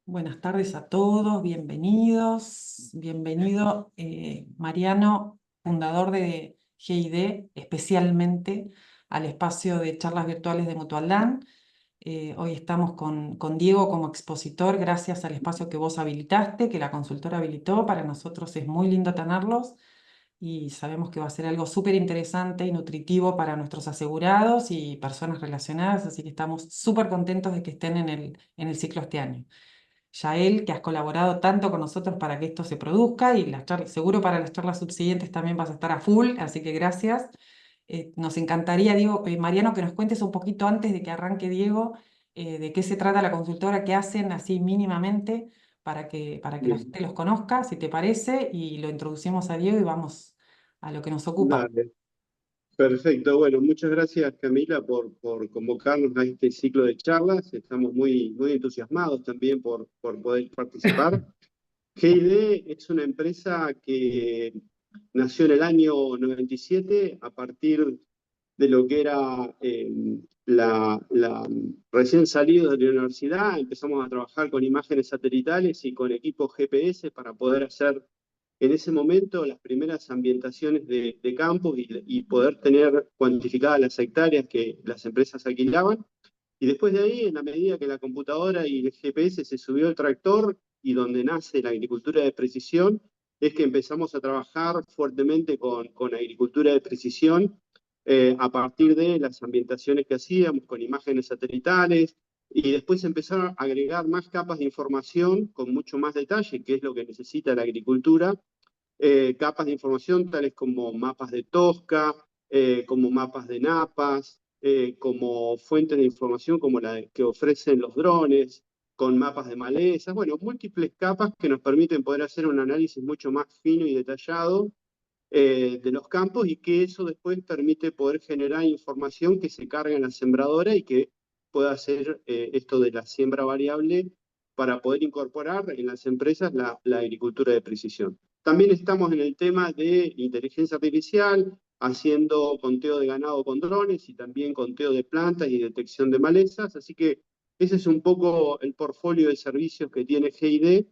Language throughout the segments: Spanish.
Buenas tardes a todos, bienvenidos. Bienvenido, Mariano, fundador de GID, especialmente al espacio de charlas virtuales de Mutualdán. Hoy estamos con Diego como expositor, gracias al espacio que vos habilitaste, que la consultora habilitó. Para nosotros es muy lindo tenerlos y sabemos que va a ser algo súper interesante y nutritivo para nuestros asegurados y personas relacionadas, así que estamos súper contentos de que estén en el ciclo este año. Yael, que has colaborado tanto con nosotros para que esto se produzca y seguro para las charlas subsiguientes también vas a estar a full, así que gracias. Nos encantaría, Diego, Mariano, que nos cuentes un poquito antes de que arranque Diego, de qué se trata la consultora, qué hacen así mínimamente para que la Bien, gente los conozca, si te parece, y lo introducimos a Diego y vamos a lo que nos ocupa. dale. Perfecto. Bueno, muchas gracias Camila por convocarnos a este ciclo de charlas. Estamos muy entusiasmados también por poder participar. GID es una empresa que nació en el año 97 a partir de lo que era recién salidos de la universidad. Empezamos a trabajar con imágenes satelitales y con equipos GPS para poder hacer en ese momento las primeras ambientaciones de campos y poder tener cuantificadas las hectáreas que las empresas alquilaban. Y después de ahí, en la medida que la computadora y el GPS se subió al tractor y donde nace la agricultura de precisión, es que empezamos a trabajar fuertemente con agricultura de precisión a partir de las ambientaciones que hacíamos, con imágenes satelitales, y después empezaron a agregar más capas de información con mucho más detalle, que es lo que necesita la agricultura, capas de información tales como mapas de Tosca, como mapas de napas, como fuentes de información como la que ofrecen los drones, con mapas de malezas, bueno, múltiples capas que nos permiten poder hacer un análisis mucho más fino y detallado de los campos y que eso después permite poder generar información que se carga en la sembradora y que pueda hacer esto de la siembra variable para poder incorporar en las empresas la agricultura de precisión. También estamos en el tema de inteligencia artificial, haciendo conteo de ganado con drones y también conteo de plantas y detección de malezas, así que ese es un poco el portfolio de servicios que tiene GID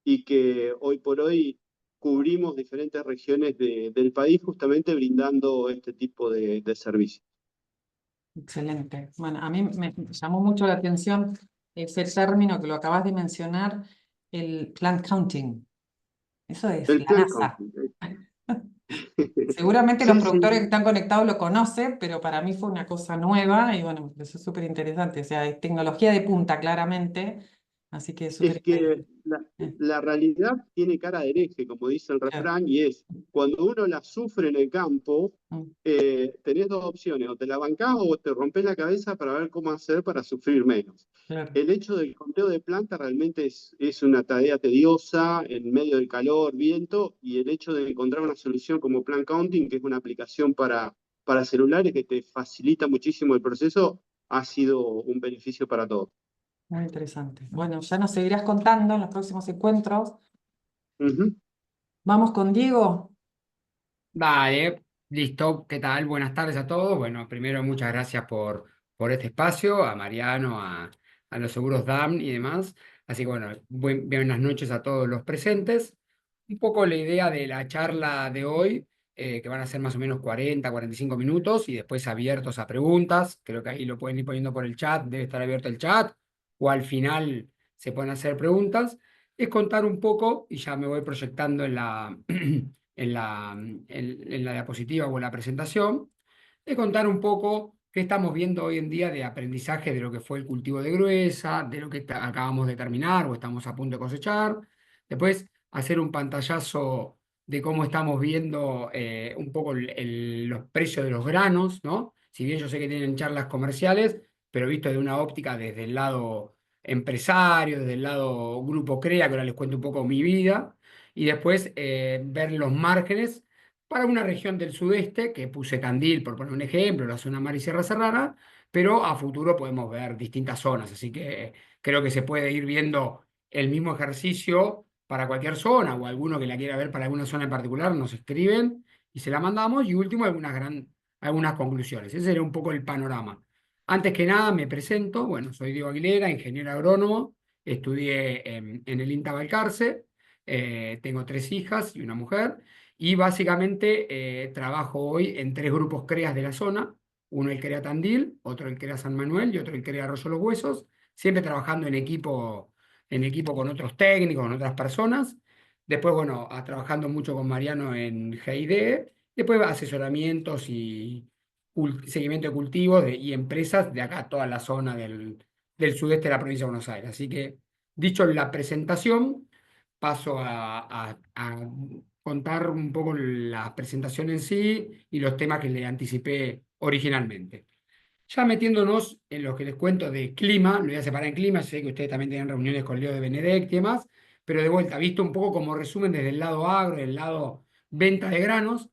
y que hoy por hoy cubrimos diferentes regiones del país justamente brindando este tipo de servicios. Excelente. Bueno, a mí me llamó mucho la atención ese término que lo acabas de mencionar, el plant counting. Eso es El la plan NASA. counting. Seguramente los Sí, sí, productores que están conectados lo conocen, pero para mí fue una cosa nueva y bueno, me pareció súper interesante. O sea, es tecnología de punta, claramente. Así que es súper es que interesante. Eh, la realidad tiene cara de hereje, como dice el claro. refrán, y es cuando uno la sufre en el campo, Mm, tenés dos opciones, o te la bancás o te rompes la cabeza para ver cómo hacer para sufrir menos. claro. El hecho del conteo de planta realmente es una tarea tediosa en medio del calor, viento, y el hecho de encontrar una solución como Plant Counting, que es una aplicación para celulares que te facilita muchísimo el proceso, ha sido un beneficio para todos. Muy interesante. Bueno, ya nos seguirás contando en los próximos encuentros. Ujú. Vamos con Diego. Vale, listo. ¿Qué tal? Buenas tardes a todos. Bueno, primero muchas gracias por este espacio, a Mariano, a los seguros DAM y demás. Así que bueno, buenas noches a todos los presentes. Un poco la idea de la charla de hoy, que van a ser más o menos 45 minutos y después abiertos a preguntas. Creo que ahí lo pueden ir poniendo por el chat, debe estar abierto el chat, o al final se pueden hacer preguntas. Es contar un poco, y ya me voy proyectando en la en la diapositiva o en la presentación, de contar un poco qué estamos viendo hoy en día de aprendizaje de lo que fue el cultivo de gruesa, de lo que acabamos de terminar o estamos a punto de cosechar. Después hacer un pantallazo de cómo estamos viendo un poco los precios de los granos, ¿no? Si bien yo sé que tienen charlas comerciales, pero visto de una óptica desde el lado empresario, desde el lado grupo CREA, que ahora les cuento un poco mi vida, y después ver los márgenes para una región del sudeste, que puse Tandil, por poner un ejemplo, la zona mar y Sierra Serrana, pero a futuro podemos ver distintas zonas, así que creo que se puede ir viendo el mismo ejercicio para cualquier zona o alguno que la quiera ver para alguna zona en particular, nos escriben y se la mandamos y último algunas conclusiones. Ese sería un poco el panorama. Antes que nada me presento, bueno, soy Diego Aguilera, ingeniero agrónomo estudié en el INTA Balcarce, tengo 3 hijas y una mujer, y básicamente trabajo hoy en 3 grupos CREAS de la zona, uno el CREA Tandil, otro el CREA San Manuel y otro el CREA Arroyo Los Huesos, siempre trabajando en equipo con otros técnicos, con otras personas. Después, bueno, trabajando mucho con Mariano en GID, después asesoramientos y seguimiento de cultivos y empresas de acá, toda la zona del sudeste de la provincia de Buenos Aires. Así que, dicho la presentación, paso a contar un poco la presentación en sí y los temas que le anticipé originalmente. Ya metiéndonos en lo que les cuento de clima, lo voy a separar en clima, sé que ustedes también tienen reuniones con Leo de Benedect y demás, pero de vuelta, visto un poco como resumen desde el lado agro, el lado venta de granos,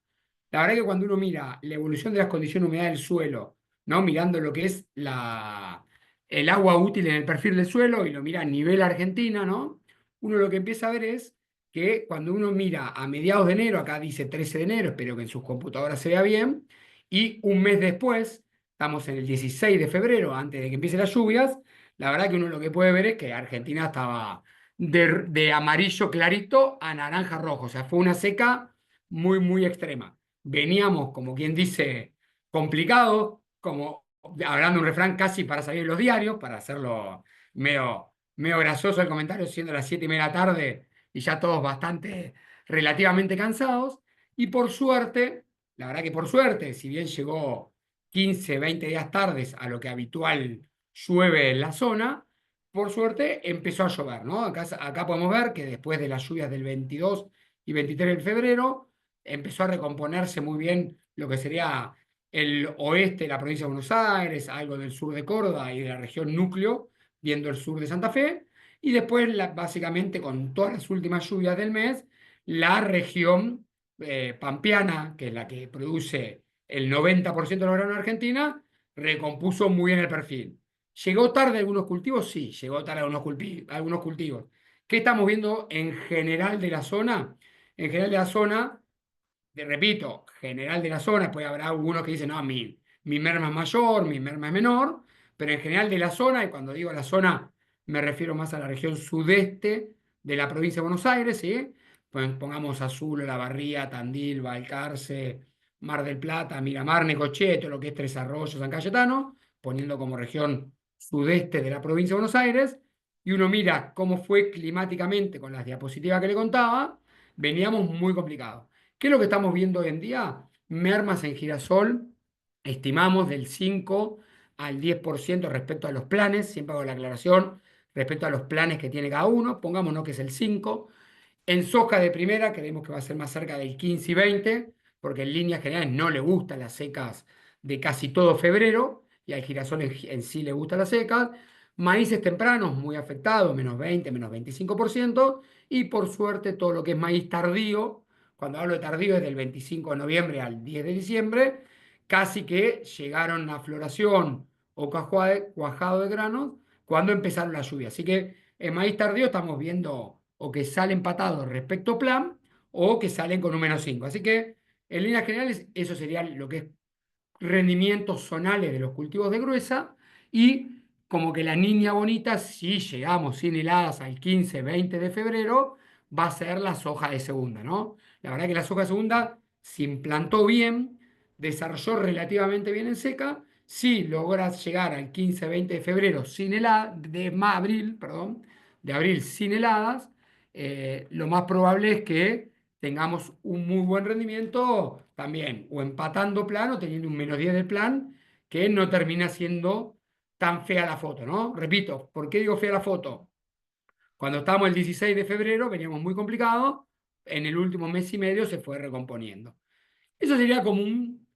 la verdad que cuando uno mira la evolución de las condiciones de humedad del suelo, ¿no? Mirando lo que es el agua útil en el perfil del suelo y lo mira a nivel Argentina, ¿no? Uno lo que empieza a ver es que cuando uno mira a mediados de enero, acá dice 13 de enero, espero que en sus computadoras se vea bien, y un mes después, estamos en el 16 de febrero, antes de que empiecen las lluvias, la verdad que uno lo que puede ver es que Argentina estaba de amarillo clarito a naranja rojo, o sea, fue una seca muy, muy extrema. Veníamos, como quien dice, complicados, como hablando un refrán casi para salir en los diarios, para hacerlo medio grasoso el comentario, siendo las 7:30 de la tarde y ya todos bastante relativamente cansados. Y por suerte, la verdad que por suerte, si bien llegó 15, 20 días tardes a lo que habitual llueve en la zona, por suerte empezó a llover, ¿no? Acá podemos ver que después de las lluvias del 22 y 23 de febrero, empezó a recomponerse muy bien lo que sería el oeste de la provincia de Buenos Aires, algo del sur de Córdoba y de la región núcleo, viendo el sur de Santa Fe, y después, básicamente, con todas las últimas lluvias del mes, la región pampeana, que es la que produce el 90% de los granos de Argentina, recompuso muy bien el perfil. ¿Llegó tarde algunos cultivos? Sí, llegó tarde algunos cultivos. ¿Qué estamos viendo en general de la zona? En general de la zona, te repito, general de la zona, después habrá algunos que dicen, no, mi merma es mayor, mi merma es menor, pero en general de la zona, y cuando digo la zona me refiero más a la región sudeste de la provincia de Buenos Aires, ¿sí? Pues pongamos Azul, La Barría, Tandil, Balcarce, Mar del Plata, Miramar, Necochea, todo lo que es Tres Arroyos, San Cayetano, poniendo como región sudeste de la provincia de Buenos Aires, y uno mira cómo fue climáticamente con las diapositivas que le contaba, veníamos muy complicados. ¿Qué es lo que estamos viendo hoy en día? Mermas en girasol, estimamos del 5 al 10% respecto a los planes, siempre hago la aclaración respecto a los planes que tiene cada uno, pongámonos que es el 5. En soja de primera creemos que va a ser más cerca del 15 y 20, porque en líneas generales no le gustan las secas de casi todo febrero, y al girasol en sí le gustan las secas. Maíces tempranos muy afectados, menos 20, menos 25%, y por suerte todo lo que es maíz tardío, cuando hablo de tardío es del 25 de noviembre al 10 de diciembre, casi que llegaron a floración o cuajado de granos cuando empezaron las lluvias. Así que en maíz tardío estamos viendo o que salen empatados respecto a plan o que salen con un -5. Así que en líneas generales eso sería lo que es rendimientos zonales de los cultivos de gruesa, y como que la niña bonita, si llegamos sin heladas al 15, 20 de febrero, va a ser la soja de segunda, ¿no? La verdad que la soja de segunda se implantó bien, desarrolló relativamente bien en seca, si logras llegar al 15, 20 de febrero sin heladas, abril, perdón, de abril sin heladas, lo más probable es que tengamos un muy buen rendimiento también, o empatando plan o teniendo un -10 de plan, que no termina siendo tan fea la foto, ¿no? Repito, ¿por qué digo fea la foto? Cuando estábamos el 16 de febrero veníamos muy complicados, en el último mes y medio se fue recomponiendo. Eso sería como un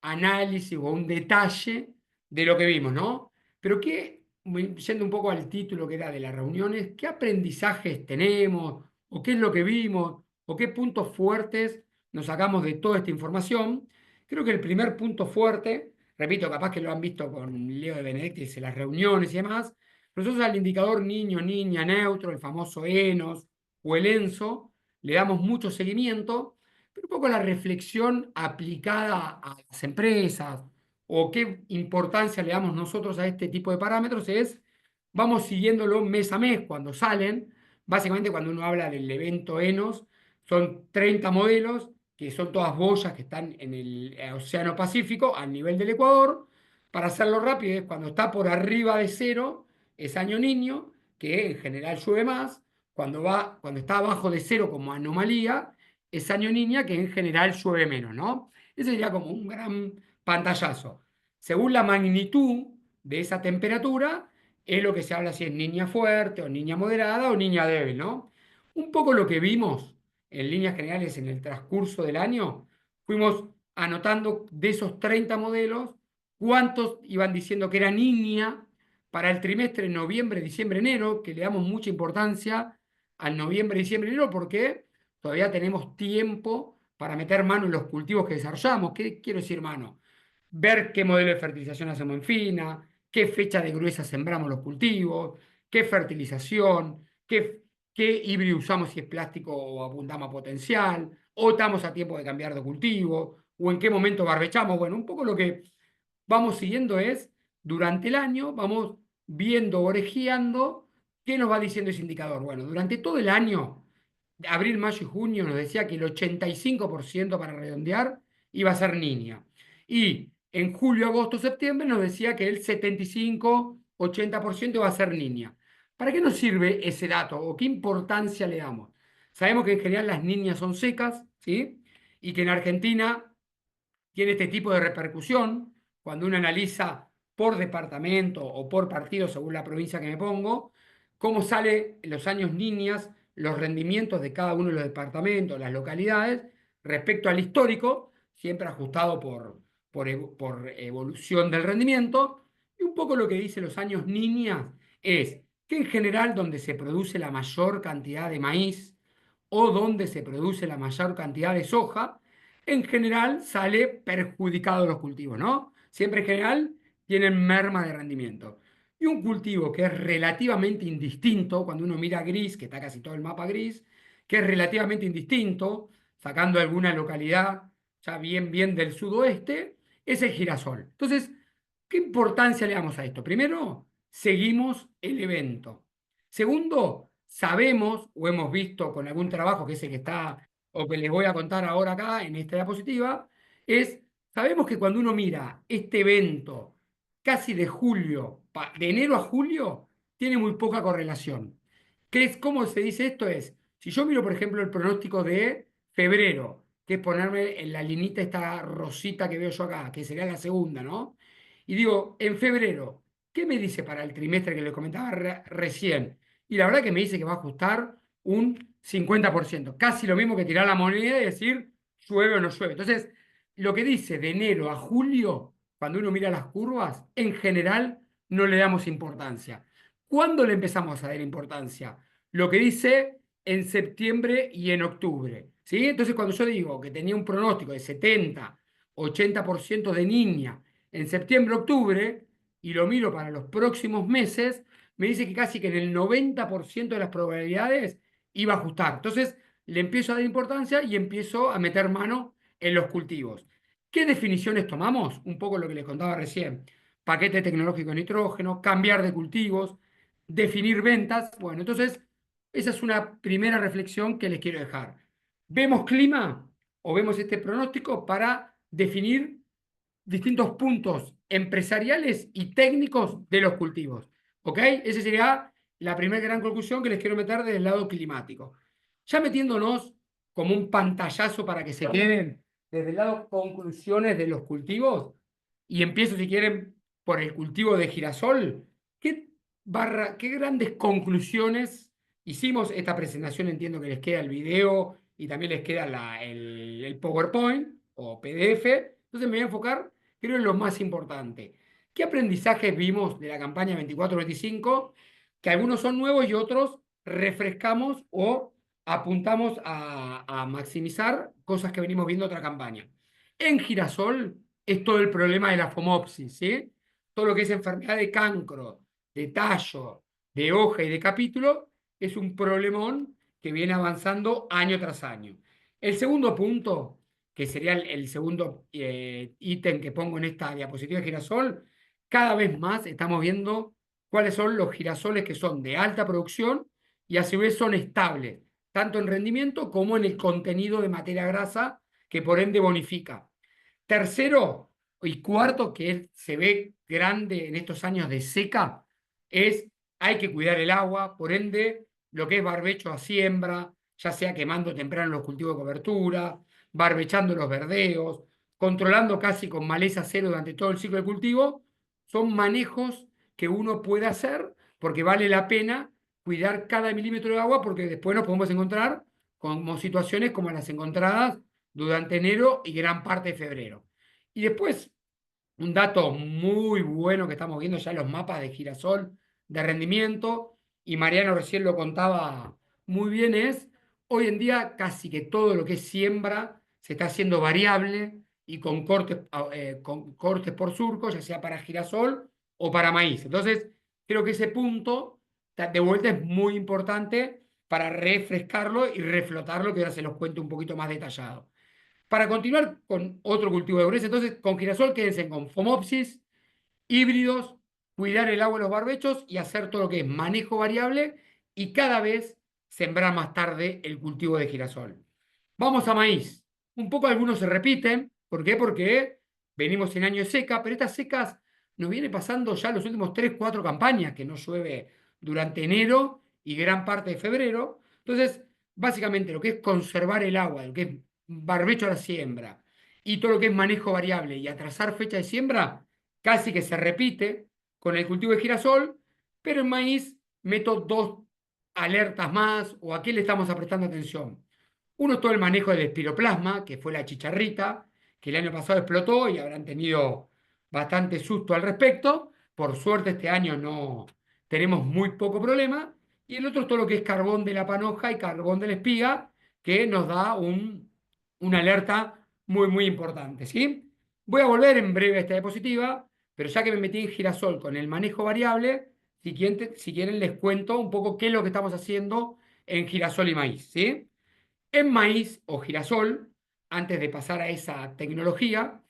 análisis o un detalle de lo que vimos, ¿no? Pero yendo un poco al título que era de las reuniones, ¿qué aprendizajes tenemos? ¿O qué es lo que vimos? ¿O qué puntos fuertes nos sacamos de toda esta información? Creo que el primer punto fuerte, repito, capaz que lo han visto con Leo de Benedictis en las reuniones y demás, nosotros al indicador niño, niña, neutro, el famoso ENOS o el ENSO, le damos mucho seguimiento, pero un poco la reflexión aplicada a las empresas o qué importancia le damos nosotros a este tipo de parámetros es vamos siguiéndolo mes a mes cuando salen. Básicamente cuando uno habla del evento ENOS, son 30 modelos, que son todas boyas que están en el Océano Pacífico, al nivel del Ecuador. Para hacerlo rápido, es cuando está por arriba de cero, es año niño, que en general llueve más. Cuando está abajo de cero como anomalía, es año niña, que en general llueve menos, ¿no? Ese sería como un gran pantallazo. Según la magnitud de esa temperatura, es lo que se habla si es niña fuerte o niña moderada o niña débil, ¿no? Un poco lo que vimos en líneas generales en el transcurso del año, fuimos anotando de esos 30 modelos cuántos iban diciendo que era niña para el trimestre noviembre, diciembre, enero, que le damos mucha importancia al noviembre, diciembre, enero, porque todavía tenemos tiempo para meter mano en los cultivos que desarrollamos. ¿Qué quiero decir mano? Ver qué modelo de fertilización hacemos en fina, qué fecha de gruesa sembramos los cultivos, qué fertilización, qué híbrido usamos, si es plástico o apuntamos a potencial, o estamos a tiempo de cambiar de cultivo, o en qué momento barbechamos. Bueno, un poco lo que vamos siguiendo es, durante el año, vamos viendo, orejeando, qué nos va diciendo ese indicador. Bueno, durante todo el año, abril, mayo y junio, nos decía que el 85% para redondear iba a ser niña. Y en julio, agosto, septiembre nos decía que el 75-80% iba a ser niña. ¿Para qué nos sirve ese dato o qué importancia le damos? Sabemos que en general las niñas son secas, ¿sí? Y que en Argentina tiene este tipo de repercusión cuando uno analiza por departamento o por partido, según la provincia que me pongo, cómo sale en los años niñas los rendimientos de cada uno de los departamentos, las localidades, respecto al histórico, siempre ajustado por evolución del rendimiento. Y un poco lo que dice los años niñas es que en general donde se produce la mayor cantidad de maíz o donde se produce la mayor cantidad de soja, en general sale perjudicado los cultivos, ¿no? Siempre en general tienen merma de rendimiento. Y un cultivo que es relativamente indistinto, cuando uno mira gris, que está casi todo el mapa gris, que es relativamente indistinto, sacando alguna localidad ya bien del sudoeste, es el girasol. Entonces, ¿qué importancia le damos a esto? Primero, seguimos el evento. Segundo, sabemos o hemos visto con algún trabajo que es el que está o que les voy a contar ahora acá en esta diapositiva, sabemos que cuando uno mira este evento casi de julio, de enero a julio, tiene muy poca correlación. ¿Cómo se dice esto? Si yo miro, por ejemplo, el pronóstico de febrero, que es ponerme en la linita esta rosita que veo yo acá, que sería la segunda, ¿no? Y digo, en febrero, ¿qué me dice para el trimestre que les comentaba recién? Y la verdad que me dice que va a ajustar un 50%, casi lo mismo que tirar la moneda y decir llueve o no llueve. Entonces, lo que dice de enero a julio, cuando uno mira las curvas, en general no le damos importancia. ¿Cuándo le empezamos a dar importancia? Lo que dice en septiembre y en octubre. ¿Sí? Entonces, cuando yo digo que tenía un pronóstico de 70-80% de niña en septiembre, octubre, y lo miro para los próximos meses, me dice que casi que en el 90% de las probabilidades iba a ajustar. Entonces le empiezo a dar importancia y empiezo a meter mano en los cultivos. ¿Qué definiciones tomamos? Un poco lo que les contaba recién. Paquete tecnológico de nitrógeno, cambiar de cultivos, definir ventas. Bueno, entonces esa es una primera reflexión que les quiero dejar. ¿Vemos clima o vemos este pronóstico para definir distintos puntos empresariales y técnicos de los cultivos? ¿Ok? Esa sería la primera gran conclusión que les quiero meter desde el lado climático. Ya metiéndonos como un pantallazo para que se queden desde el lado conclusiones de los cultivos, y empiezo, si quieren, por el cultivo de girasol. ¿Qué grandes conclusiones hicimos? Esta presentación entiendo que les queda el video y también les queda el PowerPoint o PDF. Entonces me voy a enfocar, creo, en lo más importante. ¿Qué aprendizajes vimos de la campaña 24-25? Que algunos son nuevos y otros refrescamos o apuntamos a maximizar cosas que venimos viendo en otra campaña. En girasol es todo el problema de la fomopsis, ¿sí? Todo lo que es enfermedad de cancro, de tallo, de hoja y de capítulo, es un problemón que viene avanzando año tras año. El segundo punto, que sería el segundo ítem que pongo en esta diapositiva de girasol, cada vez más estamos viendo cuáles son los girasoles que son de alta producción y a su vez son estables, tanto en rendimiento como en el contenido de materia grasa, que por ende bonifica. Tercero y cuarto, se ve grande en estos años de seca, hay que cuidar el agua, por ende, lo que es barbecho a siembra, ya sea quemando temprano los cultivos de cobertura, barbechando los verdeos, controlando casi con maleza cero durante todo el ciclo de cultivo, son manejos que uno puede hacer porque vale la pena cuidar cada milímetro de agua, porque después nos podemos encontrar como situaciones como las encontradas durante enero y gran parte de febrero. Y después, un dato muy bueno que estamos viendo ya en los mapas de girasol de rendimiento, y Mariano recién lo contaba muy bien, es hoy en día casi que todo lo que es siembra se está haciendo variable y con cortes por surco, ya sea para girasol o para maíz. Entonces, creo que ese punto de vuelta es muy importante para refrescarlo y reflotarlo, que ahora se los cuento un poquito más detallado. Para continuar con otro cultivo de dureza, entonces con girasol quédense con Phomopsis, híbridos, cuidar el agua en los barbechos y hacer todo lo que es manejo variable y cada vez sembrar más tarde el cultivo de girasol. Vamos a maíz. Un poco algunos se repiten. ¿Por qué? Porque venimos en año de seca, pero estas secas nos viene pasando ya los últimos 3, 4 campañas que no llueve durante enero y gran parte de febrero. Entonces, básicamente lo que es conservar el agua, lo que es barbecho a la siembra y todo lo que es manejo variable y atrasar fecha de siembra, casi que se repite con el cultivo de girasol, pero en maíz meto 2 alertas más o a qué le estamos prestando atención. Uno es todo el manejo del espiroplasma, que fue la chicharrita, que el año pasado explotó y habrán tenido bastante susto al respecto. Por suerte este año no tenemos muy poco problema. Y el otro es todo lo que es carbón de la panoja y carbón de la espiga, que nos da una alerta muy, muy importante. ¿Sí? Voy a volver en breve a esta diapositiva, pero ya que me metí en girasol con el manejo variable, si quieren les cuento un poco qué es lo que estamos haciendo en girasol y maíz. ¿Sí? En maíz o girasol, antes de pasar a esa tecnología,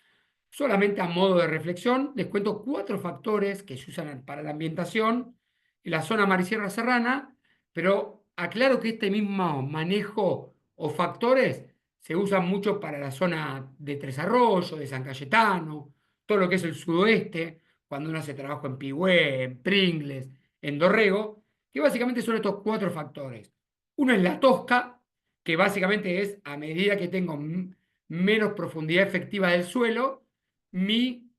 solamente a modo de reflexión, les cuento 4 factores que se usan para la ambientación en la zona marisierra serrana, pero aclaro que este mismo manejo o factores se usan mucho para la zona de Tres Arroyos, de San Cayetano, todo lo que es el sudoeste, cuando uno hace trabajo en Pigüé, en Pringles, en Dorrego, que básicamente son estos 4 factores. Uno es la tosca, que básicamente es a medida que tengo menos profundidad efectiva del suelo, mi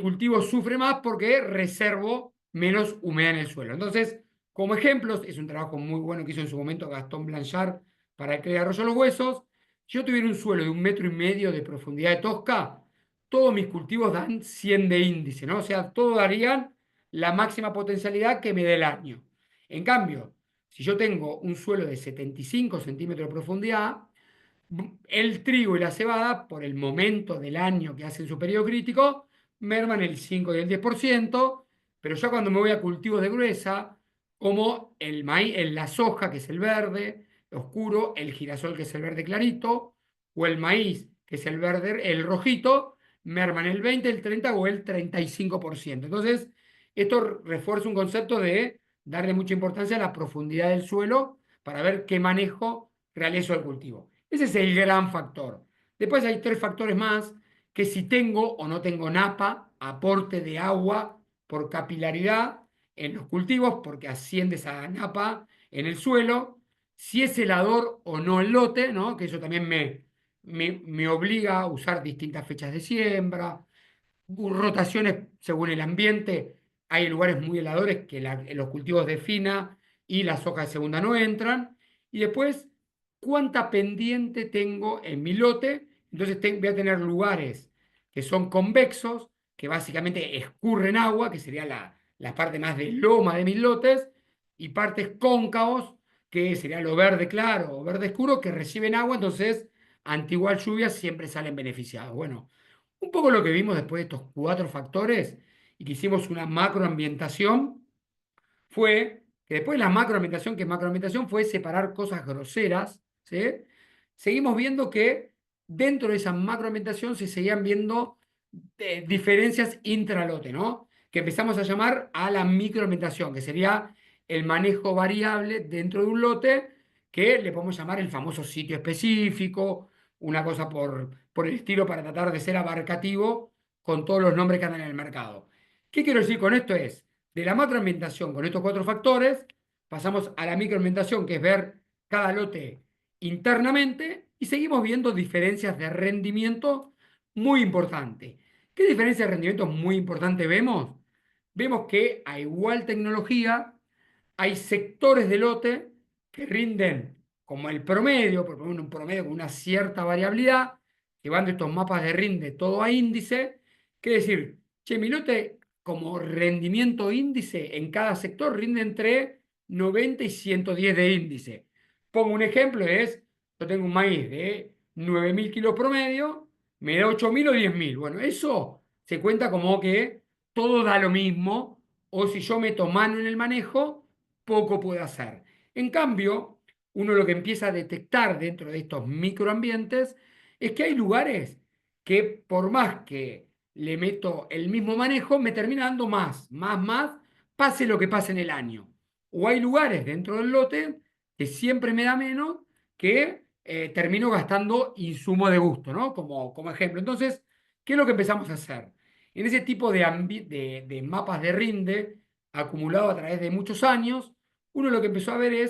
cultivo sufre más porque reservo menos humedad en el suelo. Entonces, como ejemplos, es un trabajo muy bueno que hizo en su momento Gastón Blanchard para el Arroyo Los Huesos. Si yo tuviera un suelo de 1,5 metros de profundidad de tosca, todos mis cultivos dan 100 de índice, ¿no? O sea, todos darían la máxima potencialidad que me dé el año. En cambio, si yo tengo un suelo de 75 centímetros de profundidad, el trigo y la cebada, por el momento del año que hacen su periodo crítico, merman el 5 y el 10%, pero ya cuando me voy a cultivos de gruesa, como el maíz, la soja, que es el verde oscuro, el girasol, que es el verde clarito, o el maíz, que es el verde, el rojito, merman el 20, el 30 o el 35%. Entonces, esto refuerza un concepto de darle mucha importancia a la profundidad del suelo para ver qué manejo realizo el cultivo. Ese es el gran factor. Después hay 3 factores más, que si tengo o no tengo napa, aporte de agua por capilaridad en los cultivos, porque asciende esa napa en el suelo, si es helador o no el lote, ¿no? Que eso también me obliga a usar distintas fechas de siembra, rotaciones según el ambiente. Hay lugares muy heladores que los cultivos de fina y las hojas de segunda no entran. Y después, cuánta pendiente tengo en mi lote. Entonces voy a tener lugares que son convexos, que básicamente escurren agua, que sería la parte más de loma de mis lotes, y partes cóncavos, que sería lo verde claro o verde oscuro, que reciben agua, entonces ante igual lluvia siempre salen beneficiados. Bueno, un poco lo que vimos después de estos 4 factores y que hicimos una macroambientación fue que después de la macroambientación, que macroambientación fue separar cosas groseras, ¿sí? Seguimos viendo que dentro de esa macroambientación se seguían viendo diferencias intralote, ¿no? que empezamos a llamar a la microalimentación, que sería el manejo variable dentro de un lote, que le podemos llamar el famoso sitio específico, una cosa por el estilo para tratar de ser abarcativo con todos los nombres que andan en el mercado. ¿Qué quiero decir con esto? Es, de la macroalimentación con estos 4 factores, pasamos a la microalimentación, que es ver cada lote internamente, y seguimos viendo diferencias de rendimiento muy importantes. ¿Qué diferencia de rendimiento muy importante vemos? Vemos que a igual tecnología hay sectores de lote que rinden como el promedio, por poner un promedio con una cierta variabilidad, llevando estos mapas de rinde todo a índice, que decir, che, mi lote como rendimiento índice en cada sector rinde entre 90 y 110 de índice. Pongo un ejemplo, yo tengo un maíz de 9.000 kilos promedio, me da 8.000 o 10.000. Bueno, eso se cuenta como que todo da lo mismo, o si yo meto mano en el manejo, poco puede hacer. En cambio, uno lo que empieza a detectar dentro de estos microambientes es que hay lugares que por más que le meto el mismo manejo, me termina dando más, pase lo que pase en el año. O hay lugares dentro del lote que siempre me da menos, que termino gastando insumo de gusto, ¿no? Como ejemplo. Entonces, ¿qué es lo que empezamos a hacer? En ese tipo de mapas de rinde acumulado a través de muchos años, uno lo que empezó a ver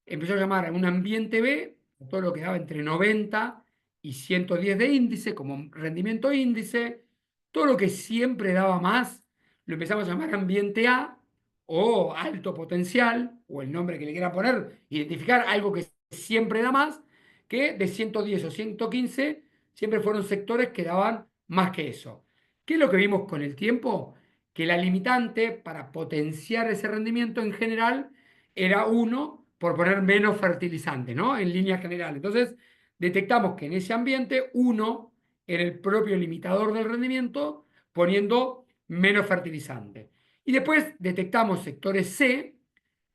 empezó a llamar a un ambiente B, todo lo que daba entre 90 y 110 de índice, como rendimiento índice, todo lo que siempre daba más, lo empezamos a llamar ambiente A o alto potencial, o el nombre que le quiera poner, identificar algo que siempre da más, que de 110 o 115 siempre fueron sectores que daban más que eso. ¿Qué es lo que vimos con el tiempo? Que la limitante para potenciar ese rendimiento en general era uno, por poner menos fertilizante, ¿no? En línea general. Entonces, detectamos que en ese ambiente uno era el propio limitador del rendimiento poniendo menos fertilizante. Y después detectamos sectores C,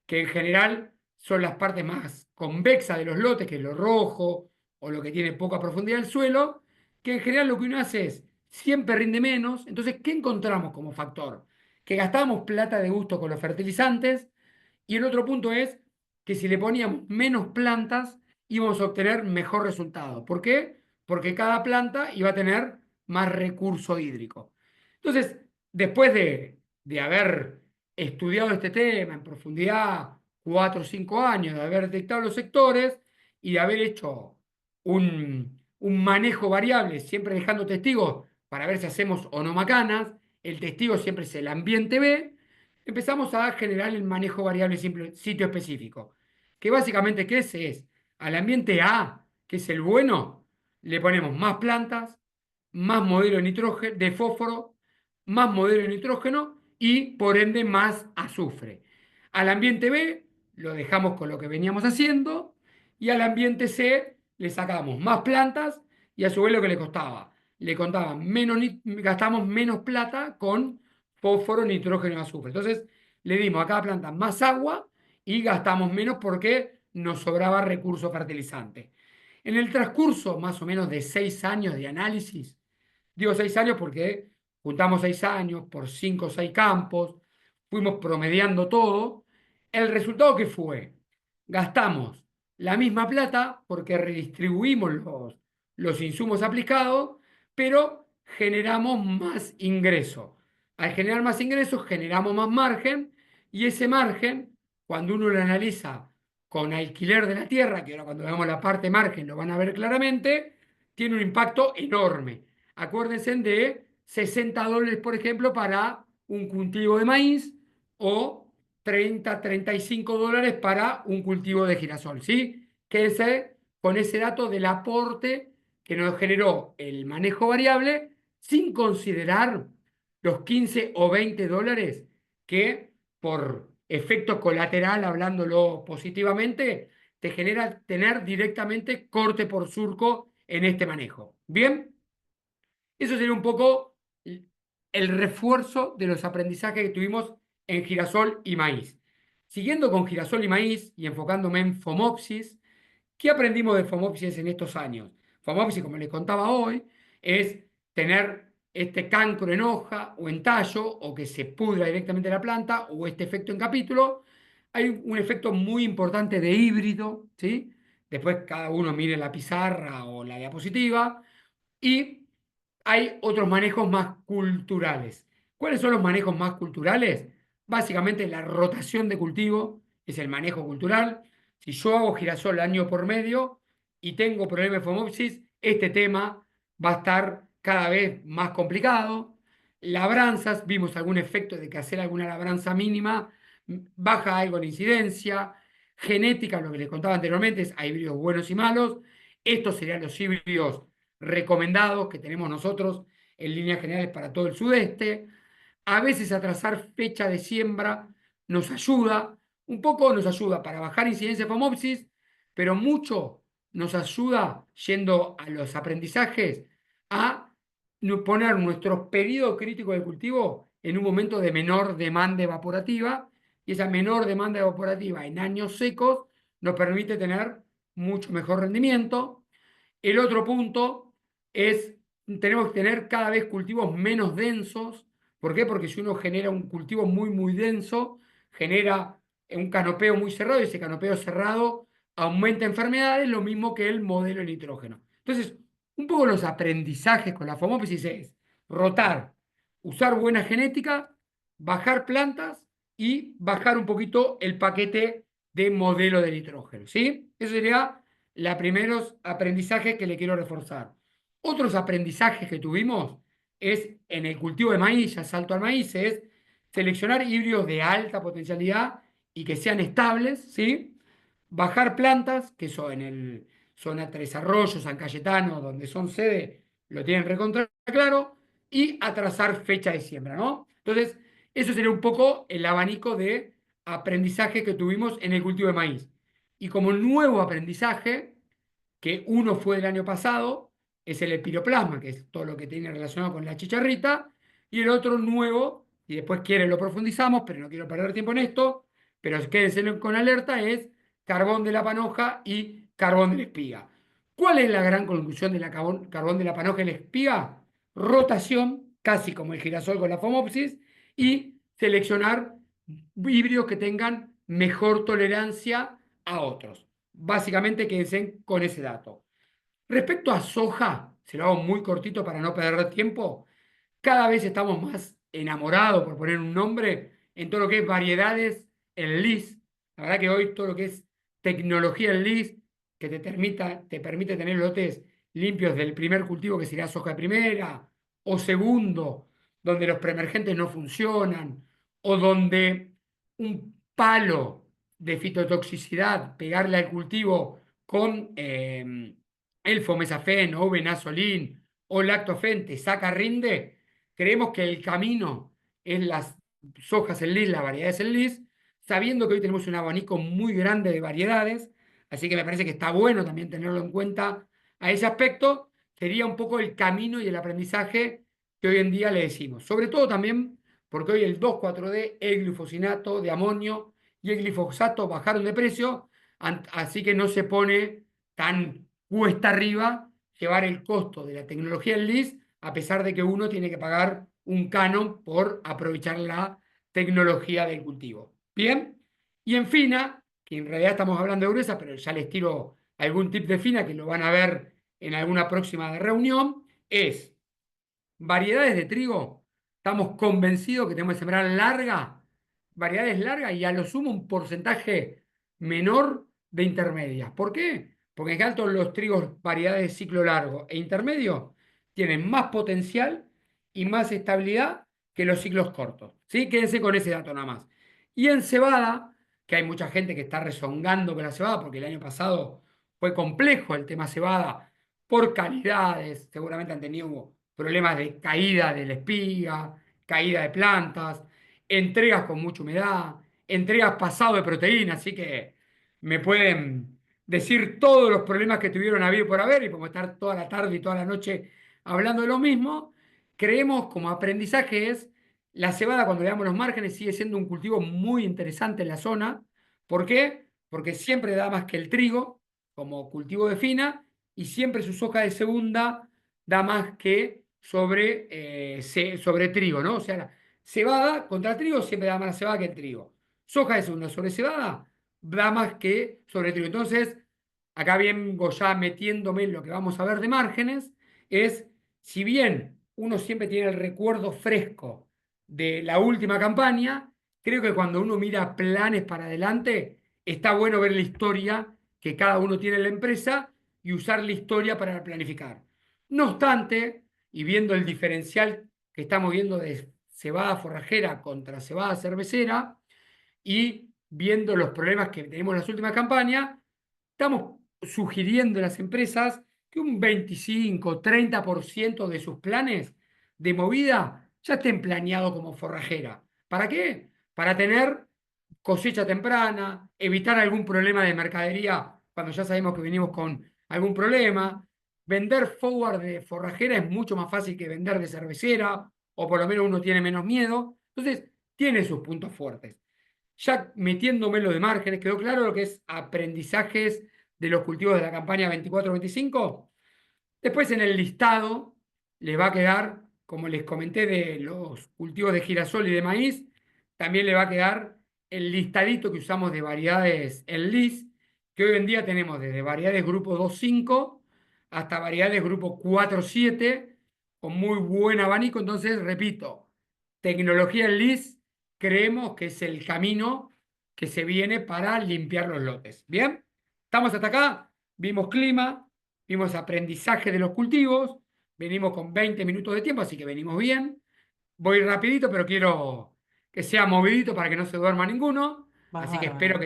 que en general son las partes más convexas de los lotes, que es lo rojo o lo que tiene poca profundidad del suelo, que en general lo que uno hace es siempre rinde menos. Entonces, ¿qué encontramos como factor? Que gastábamos plata de gusto con los fertilizantes, y el otro punto es que si le poníamos menos plantas íbamos a obtener mejor resultado. ¿Por qué? Porque cada planta iba a tener más recurso hídrico. Entonces, después de haber estudiado este tema en profundidad 4 o 5 años, de haber detectado los sectores y de haber hecho un manejo variable, siempre dejando testigos para ver si hacemos o no macanas, el testigo siempre es el ambiente B, empezamos a generar el manejo variable simple, sitio específico. Que básicamente, ¿qué es? Al ambiente A, que es el bueno, le ponemos más plantas, más modelo de nitrógeno, de fósforo, más modelo de nitrógeno y por ende más azufre. Al ambiente B lo dejamos con lo que veníamos haciendo, y al ambiente C le sacamos más plantas y a su vez lo que le costaba. Le contaba menos, gastamos menos plata con fósforo, nitrógeno y azufre. Entonces le dimos a cada planta más agua y gastamos menos porque nos sobraba recurso fertilizante. En el transcurso más o menos de 6 años de análisis, digo 6 años porque juntamos 6 años por 5 o 6 campos, fuimos promediando todo. ¿El resultado qué fue? Gastamos la misma plata porque redistribuimos los insumos aplicados, pero generamos más ingreso. Al generar más ingresos, generamos más margen, y ese margen, cuando uno lo analiza con alquiler de la tierra, que ahora cuando veamos la parte margen lo van a ver claramente, tiene un impacto enorme. Acuérdense de $60, por ejemplo, para un cultivo de maíz, o 30, $35 para un cultivo de girasol, ¿sí? Quédense con ese dato del aporte que nos generó el manejo variable, sin considerar los 15 o $20 que por efecto colateral, hablándolo positivamente, te genera tener directamente corte por surco en este manejo. ¿Bien? Eso sería un poco el refuerzo de los aprendizajes que tuvimos en girasol y maíz. Siguiendo con girasol y maíz y enfocándome en Fomopsis, ¿qué aprendimos de Fomopsis en estos años? Fomopsis, como les contaba hoy, es tener este cancro en hoja o en tallo, o que se pudra directamente la planta, o este efecto en capítulo. Hay un efecto muy importante de híbrido, ¿sí? Después cada uno mire la pizarra o la diapositiva. Y hay otros manejos más culturales. ¿Cuáles son los manejos más culturales? Básicamente la rotación de cultivo es el manejo cultural. Si yo hago girasol año por medio y tengo problema de Phomopsis, este tema va a estar cada vez más complicado. Labranzas, vimos algún efecto de que hacer alguna labranza mínima baja algo la incidencia. Genética, lo que les contaba anteriormente, hay híbridos buenos y malos. Estos serían los híbridos recomendados que tenemos nosotros en líneas generales para todo el sudeste. A veces atrasar fecha de siembra nos ayuda, un poco nos ayuda para bajar incidencia de Phomopsis, pero mucho nos ayuda, yendo a los aprendizajes, a poner nuestro periodo crítico de cultivo en un momento de menor demanda evaporativa, y esa menor demanda evaporativa en años secos nos permite tener mucho mejor rendimiento. El otro punto es, tenemos que tener cada vez cultivos menos densos. ¿Por qué? Porque si uno genera un cultivo muy, muy denso, genera un canopeo muy cerrado, y ese canopeo cerrado aumenta enfermedades, lo mismo que el modelo de nitrógeno. Entonces, un poco los aprendizajes con la Phomopsis es rotar, usar buena genética, bajar plantas y bajar un poquito el paquete de modelo de nitrógeno, ¿sí? Eso sería los primeros aprendizajes que le quiero reforzar. Otros aprendizajes que tuvimos es en el cultivo de maíz, ya salto al maíz, es seleccionar híbridos de alta potencialidad y que sean estables, ¿sí? Bajar plantas, que son en el zona Tres Arroyos, San Cayetano, donde son sede, lo tienen recontra claro, y atrasar fecha de siembra, ¿no? Entonces, eso sería un poco el abanico de aprendizaje que tuvimos en el cultivo de maíz. Y como nuevo aprendizaje, que uno fue del año pasado, es el epiroplasma, que es todo lo que tiene relacionado con la chicharrita, y el otro nuevo, y después quieren lo profundizamos, pero no quiero perder tiempo en esto, pero quédense con alerta, es carbón de la panoja y carbón de la espiga. ¿Cuál es la gran conclusión de la carbón de la panoja y la espiga? Rotación, casi como el girasol con la Phomopsis, y seleccionar híbridos que tengan mejor tolerancia a otros. Básicamente quédense con ese dato. Respecto a soja, se lo hago muy cortito para no perder tiempo, cada vez estamos más enamorados, por poner un nombre, en todo lo que es variedades en LIS. La verdad que hoy todo lo que es tecnología en LIS, que te permite tener lotes limpios del primer cultivo, que sería soja de primera, o segundo, donde los preemergentes no funcionan, o donde un palo de fitotoxicidad, pegarle al cultivo con el fomesafen o venazolín o lactofen, te saca rinde. Creemos que el camino es las sojas en lis, las variedades en lis, sabiendo que hoy tenemos un abanico muy grande de variedades, así que me parece que está bueno también tenerlo en cuenta a ese aspecto. Sería un poco el camino y el aprendizaje que hoy en día le decimos. Sobre todo también porque hoy el 2,4-D, el glufosinato de amonio y el glifosato bajaron de precio, así que no se pone tan cuesta arriba llevar el costo de la tecnología en LIS, a pesar de que uno tiene que pagar un canon por aprovechar la tecnología del cultivo. Bien, y en fina, que en realidad estamos hablando de gruesa, pero ya les tiro algún tip de fina que lo van a ver en alguna próxima reunión, es variedades de trigo. Estamos convencidos que tenemos que sembrar variedades largas, y a lo sumo un porcentaje menor de intermedias. ¿Por qué? Porque en general todos los trigos, variedades de ciclo largo e intermedio, tienen más potencial y más estabilidad que los ciclos cortos. ¿Sí? Quédense con ese dato nada más. Y en cebada, que hay mucha gente que está rezongando con la cebada, porque el año pasado fue complejo el tema cebada, por calidades, seguramente han tenido problemas de caída de la espiga, caída de plantas, entregas con mucha humedad, entregas pasado de proteína, así que me pueden decir todos los problemas que tuvieron habido por haber, y podemos estar toda la tarde y toda la noche hablando de lo mismo. Creemos como aprendizaje es la cebada, cuando le damos los márgenes, sigue siendo un cultivo muy interesante en la zona. ¿Por qué? Porque siempre da más que el trigo como cultivo de fina, y siempre su soja de segunda da más que sobre trigo, ¿no? O sea, la cebada contra trigo siempre da más la cebada que el trigo. Soja de segunda sobre cebada da más que sobre trigo. Entonces, acá vengo ya metiéndome en lo que vamos a ver de márgenes, es, si bien uno siempre tiene el recuerdo fresco de la última campaña, creo que cuando uno mira planes para adelante, está bueno ver la historia que cada uno tiene en la empresa y usar la historia para planificar. No obstante, y viendo el diferencial que estamos viendo de cebada forrajera contra cebada cervecera y viendo los problemas que tenemos en las últimas campañas, estamos sugiriendo a las empresas que un 25-30% de sus planes de movida ya estén planeados como forrajera. ¿Para qué? Para tener cosecha temprana, evitar algún problema de mercadería cuando ya sabemos que venimos con algún problema. Vender forward de forrajera es mucho más fácil que vender de cervecera, o por lo menos uno tiene menos miedo. Entonces, tiene sus puntos fuertes. Ya metiéndome en lo de márgenes, ¿quedó claro lo que es aprendizajes de los cultivos de la campaña 24-25? Después en el listado les va a quedar, como les comenté, de los cultivos de girasol y de maíz, también le va a quedar el listadito que usamos de variedades en LIS, que hoy en día tenemos desde variedades grupo 2-5 hasta variedades grupo 4-7, con muy buen abanico. Entonces, repito, tecnología en LIS creemos que es el camino que se viene para limpiar los lotes. ¿Bien? ¿Estamos hasta acá? Vimos clima. Vimos aprendizaje de los cultivos, venimos con 20 minutos de tiempo, así que venimos bien. Voy rapidito, pero quiero que sea movidito para que no se duerma ninguno. Vas Así que bárbaro.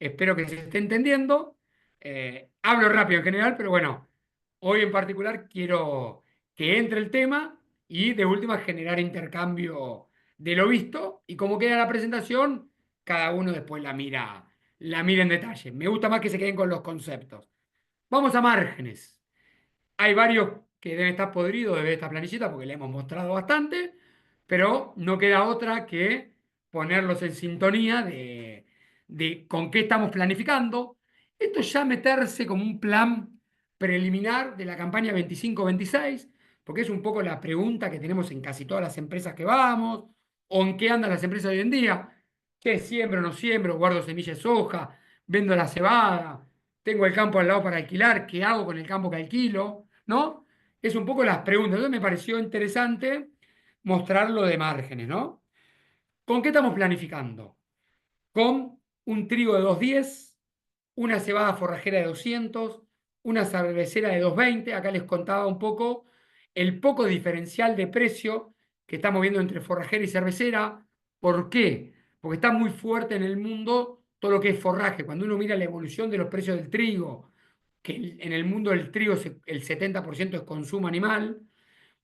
espero que se esté entendiendo. Hablo rápido en general, pero bueno, hoy en particular quiero que entre el tema y de última generar intercambio de lo visto, y como queda la presentación, cada uno después la mira en detalle. Me gusta más que se queden con los conceptos. Vamos a márgenes. Hay varios que deben estar podridos de ver esta planillita porque le hemos mostrado bastante, pero no queda otra que ponerlos en sintonía de con qué estamos planificando. Esto ya meterse como un plan preliminar de la campaña 25-26, porque es un poco la pregunta que tenemos en casi todas las empresas que vamos, o en qué andan las empresas hoy en día. ¿Qué siembro o no siembro? ¿Guardo semillas de soja? ¿Vendo la cebada? ¿Tengo el campo al lado para alquilar? ¿Qué hago con el campo que alquilo? ¿No? Es un poco las preguntas. Entonces me pareció interesante mostrarlo de márgenes, ¿no? ¿Con qué estamos planificando? Con un trigo de 210, una cebada forrajera de 200, una cervecera de 220. Acá les contaba un poco el poco diferencial de precio que estamos viendo entre forrajera y cervecera. ¿Por qué? Porque está muy fuerte en el mundo todo lo que es forraje. Cuando uno mira la evolución de los precios del trigo, que en el mundo del trigo el 70% es consumo animal,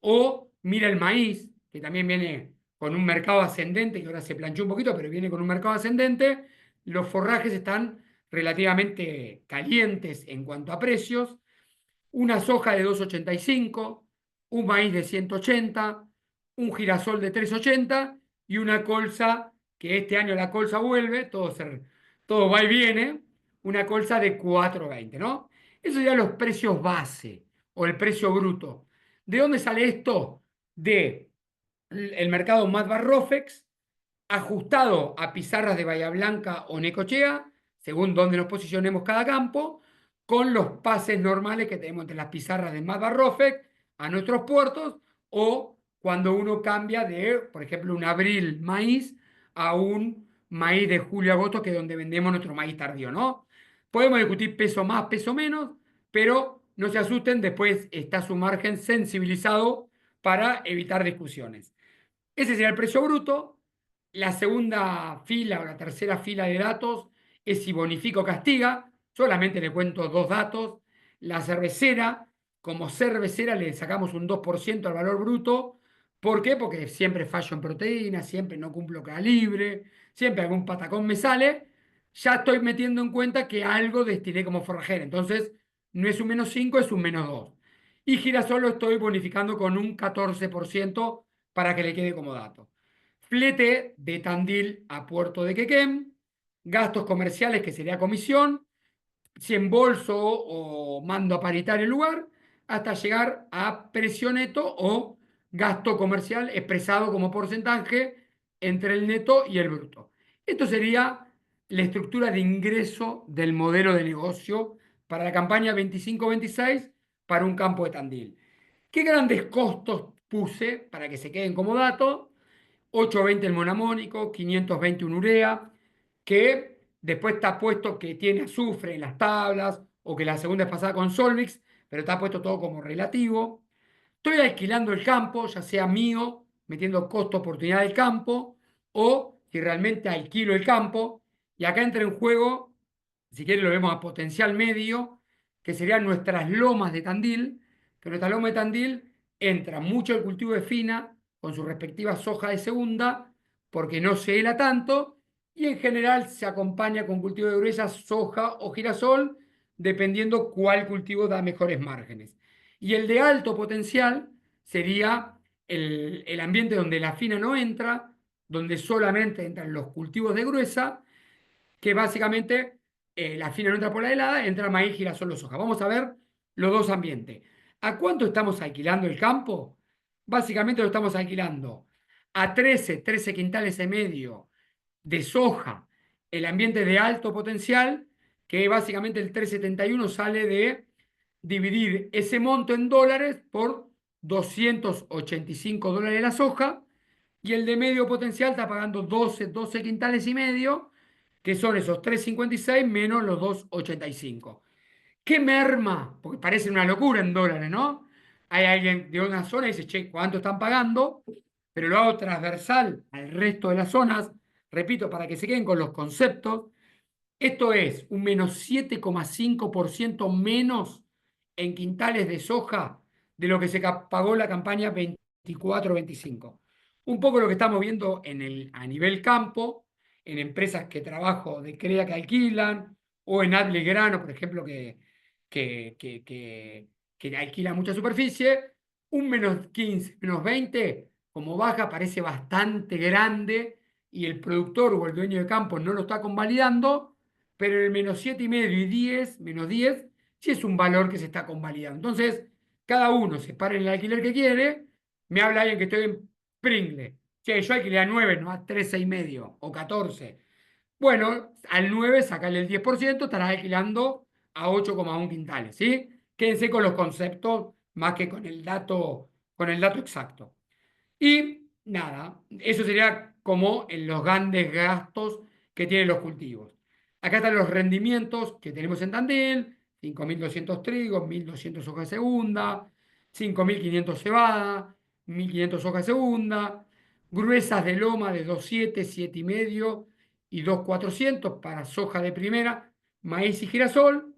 o mira el maíz, que también viene con un mercado ascendente, que ahora se planchó un poquito, pero viene con un mercado ascendente. Los forrajes están relativamente calientes en cuanto a precios. Una soja de 2,85, un maíz de 180, un girasol de 3,80 y una colza, que este año la colza vuelve, todo va y viene, una colza de 4,20, ¿no? Esos serían los precios base o el precio bruto. ¿De dónde sale esto? De el mercado Matbar Rofex, ajustado a pizarras de Bahía Blanca o Necochea, según donde nos posicionemos cada campo, con los pases normales que tenemos entre las pizarras de Matbar Rofex a nuestros puertos, o cuando uno cambia de, por ejemplo, un abril maíz a un maíz de julio-agosto, que es donde vendemos nuestro maíz tardío, ¿no? Podemos discutir peso más, peso menos, pero no se asusten, después está su margen sensibilizado para evitar discusiones. Ese sería el precio bruto. La segunda fila o la tercera fila de datos es si bonifica o castiga. Solamente le cuento dos datos. La cervecera, como cervecera, le sacamos un 2% al valor bruto. ¿Por qué? Porque siempre fallo en proteína, siempre no cumplo calibre, siempre algún patacón me sale. Ya estoy metiendo en cuenta que algo destiné como forrajera. Entonces, no es un -5, es un -2. Y girasol lo estoy bonificando con un 14% para que le quede como dato. Flete de Tandil a Puerto de Quequén, gastos comerciales, que sería comisión, si embolso o mando a paritario el lugar, hasta llegar a precio neto o gasto comercial expresado como porcentaje entre el neto y el bruto. Esto sería la estructura de ingreso del modelo de negocio para la campaña 25-26 para un campo de Tandil. ¿Qué grandes costos puse para que se queden como dato? 820 el monamónico, 520 un urea, que después está puesto que tiene azufre en las tablas o que la segunda es pasada con Solvix, pero está puesto todo como relativo. Estoy alquilando el campo, ya sea mío, metiendo costo-oportunidad del campo, o si realmente alquilo el campo. Y acá entra en juego, si quieren lo vemos a potencial medio, que serían nuestras lomas de Tandil, que nuestra loma de Tandil entra mucho el cultivo de fina, con su respectiva soja de segunda, porque no se hela tanto, y en general se acompaña con cultivo de gruesa, soja o girasol, dependiendo cuál cultivo da mejores márgenes. Y el de alto potencial sería el ambiente donde la fina no entra, donde solamente entran los cultivos de gruesa, que básicamente la fina no entra por la helada, entra maíz, girasol o soja. Vamos a ver los dos ambientes. ¿A cuánto estamos alquilando el campo? Básicamente lo estamos alquilando a 13 quintales y medio de soja, el ambiente de alto potencial, que básicamente el 371 sale de dividir ese monto en dólares por 285 dólares la soja, y el de medio potencial está pagando 12 quintales y medio, que son esos 3,56 menos los 2,85. ¿Qué merma? Porque parece una locura en dólares, ¿no? Hay alguien de una zona y dice, che, ¿cuánto están pagando? Pero lo hago transversal al resto de las zonas, repito, para que se queden con los conceptos. Esto es un menos 7,5% menos en quintales de soja de lo que se pagó la campaña 24-25. Un poco lo que estamos viendo a nivel campo, en empresas que trabajo de CREA que alquilan, o en Adle Grano, por ejemplo, que alquila mucha superficie, un menos 15, menos 20, como baja, parece bastante grande y el productor o el dueño de campo no lo está convalidando, pero el menos 7,5 y 10, menos 10, sí es un valor que se está convalidando. Entonces, cada uno se para en el alquiler que quiere, me habla alguien que estoy en Pringle. Che, yo alquilé a 9, no a 13,5 o 14. Bueno, al 9 sacarle el 10%, estarás alquilando a 8,1 quintales, ¿sí? Quédense con los conceptos más que con el dato exacto. Y nada, eso sería como en los grandes gastos que tienen los cultivos. Acá están los rendimientos que tenemos en Tandil: 5.200 trigo, 1.200 hoja de segunda, 5.500 cebada, 1.500 hoja de segunda, gruesas de loma de 2,7, 7,5 y 2,400 para soja de primera, maíz y girasol,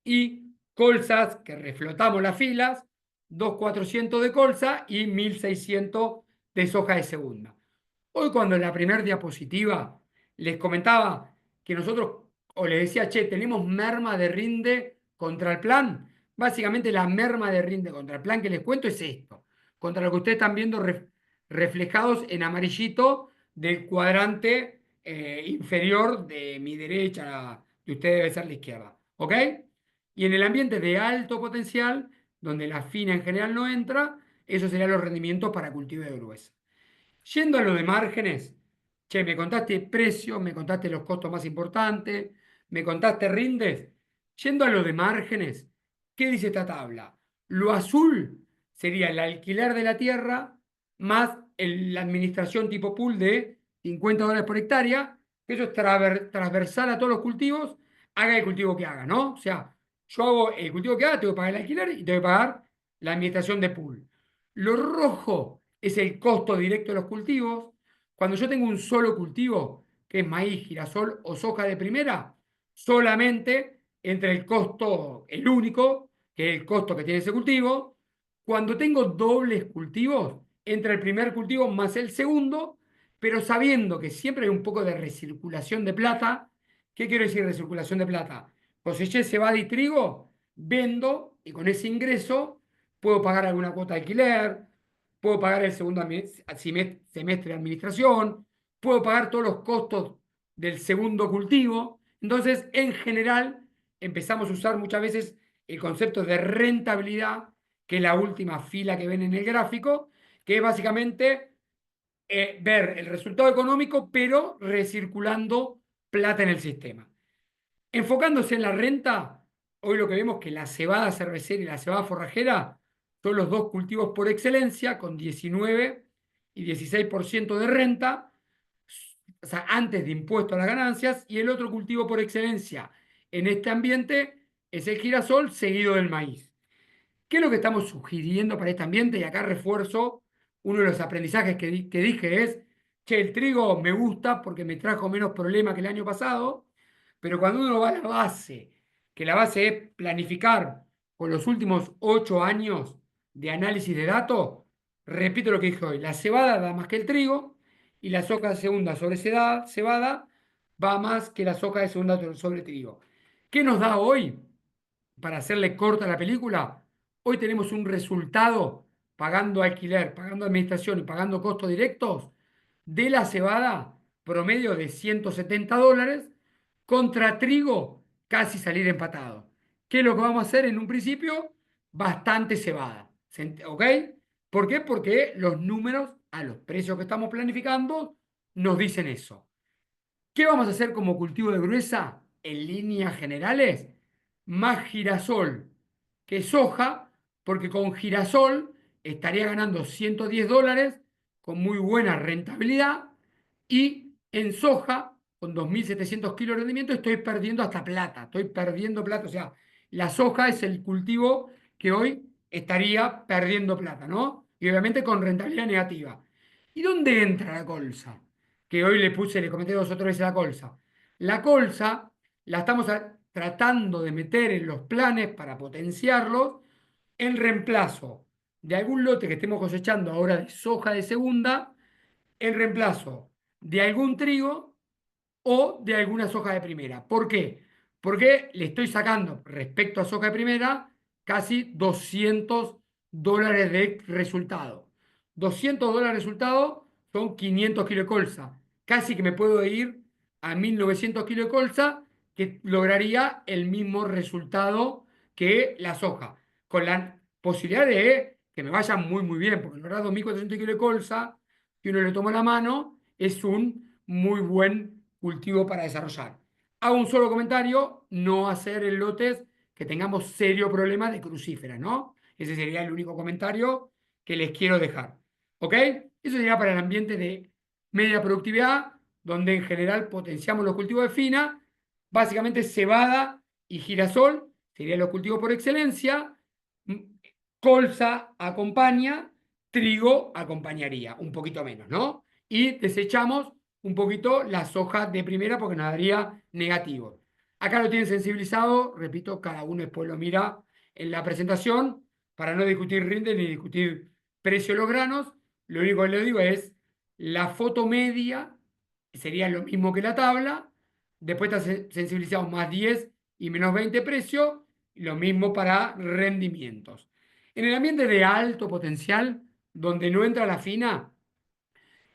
y colzas que reflotamos las filas, 2,400 de colza y 1.600 de soja de segunda. Hoy, cuando en la primera diapositiva les comentaba que nosotros, o les decía, che, tenemos merma de rinde contra el plan, básicamente la merma de rinde contra el plan que les cuento es esto, contra lo que ustedes están viendo reflejados en amarillito del cuadrante inferior de mi derecha, de ustedes debe ser la izquierda. ¿Ok? Y en el ambiente de alto potencial, donde la fina en general no entra, esos serían los rendimientos para cultivo de gruesa. Yendo a lo de márgenes, che, me contaste precios, me contaste los costos más importantes, me contaste rindes. Yendo a lo de márgenes, ¿qué dice esta tabla? Lo azul sería el alquiler de la tierra más la administración tipo pool de 50 dólares por hectárea, que eso es transversal a todos los cultivos, haga el cultivo que haga, ¿no? O sea, yo hago el cultivo que haga, tengo que pagar el alquiler y tengo que pagar la administración de pool. Lo rojo es el costo directo de los cultivos. Cuando yo tengo un solo cultivo, que es maíz, girasol o soja de primera, solamente entre el costo, el único, que es el costo que tiene ese cultivo. Cuando tengo dobles cultivos, entra el primer cultivo más el segundo, pero sabiendo que siempre hay un poco de recirculación de plata. ¿Qué quiero decir recirculación de plata? Coseché cebada y trigo, vendo y con ese ingreso puedo pagar alguna cuota de alquiler, puedo pagar el segundo semestre de administración, puedo pagar todos los costos del segundo cultivo. Entonces, en general, empezamos a usar muchas veces el concepto de rentabilidad que es la última fila que ven en el gráfico, que es básicamente ver el resultado económico, pero recirculando plata en el sistema. Enfocándose en la renta, hoy lo que vemos es que la cebada cervecera y la cebada forrajera son los dos cultivos por excelencia, con 19 y 16% de renta, o sea, antes de impuesto a las ganancias, y el otro cultivo por excelencia en este ambiente es el girasol, seguido del maíz. ¿Qué es lo que estamos sugiriendo para este ambiente? Y acá refuerzo uno de los aprendizajes que dije es, che, el trigo me gusta porque me trajo menos problemas que el año pasado, pero cuando uno va a la base, que la base es planificar con los últimos 8 años de análisis de datos, repito lo que dije hoy, la cebada da más que el trigo y la soja de segunda sobre cebada va más que la soja de segunda sobre trigo. ¿Qué nos da hoy? Para hacerle corta la película, hoy tenemos un resultado pagando alquiler, pagando administración y pagando costos directos de la cebada promedio de $170 contra trigo casi salir empatado. ¿Qué es lo que vamos a hacer en un principio? Bastante cebada. ¿Ok? ¿Por qué? Porque los números a los precios que estamos planificando nos dicen eso. ¿Qué vamos a hacer como cultivo de gruesa? En líneas generales, más girasol que soja, porque con girasol estaría ganando $110 con muy buena rentabilidad y en soja, con 2.700 kilos de rendimiento, estoy perdiendo hasta plata, estoy perdiendo plata. O sea, la soja es el cultivo que hoy estaría perdiendo plata, ¿no? Y obviamente con rentabilidad negativa. ¿Y dónde entra la colza? Que hoy le comenté 2 o 3 veces la colza. La colza la estamos tratando de meter en los planes para potenciarlos en reemplazo de algún lote que estemos cosechando ahora de soja de segunda, en reemplazo de algún trigo o de alguna soja de primera. ¿Por qué? Porque le estoy sacando respecto a soja de primera casi $200 de resultado. $200 de resultado son 500 kilos de colza. Casi que me puedo ir a 1.900 kilos de colza, que lograría el mismo resultado que la soja, con la posibilidad de que me vaya muy, muy bien, porque lograr 2.400 kilos de colza, que uno le toma la mano, es un muy buen cultivo para desarrollar. Hago un solo comentario, no hacer en lotes que tengamos serio problema de crucífera, ¿no? Ese sería el único comentario que les quiero dejar. ¿Ok? Eso sería para el ambiente de media productividad, donde en general potenciamos los cultivos de fina, básicamente cebada y girasol, serían los cultivos por excelencia, colza acompaña, trigo acompañaría, un poquito menos, ¿no? Y desechamos un poquito la soja de primera porque nos daría negativo. Acá lo tienen sensibilizado, repito, cada uno después lo mira en la presentación para no discutir rinde ni discutir precio de los granos. Lo único que le digo es la foto media, que sería lo mismo que la tabla, después está sensibilizado más 10 y menos 20 precio, lo mismo para rendimientos. En el ambiente de alto potencial, donde no entra la fina,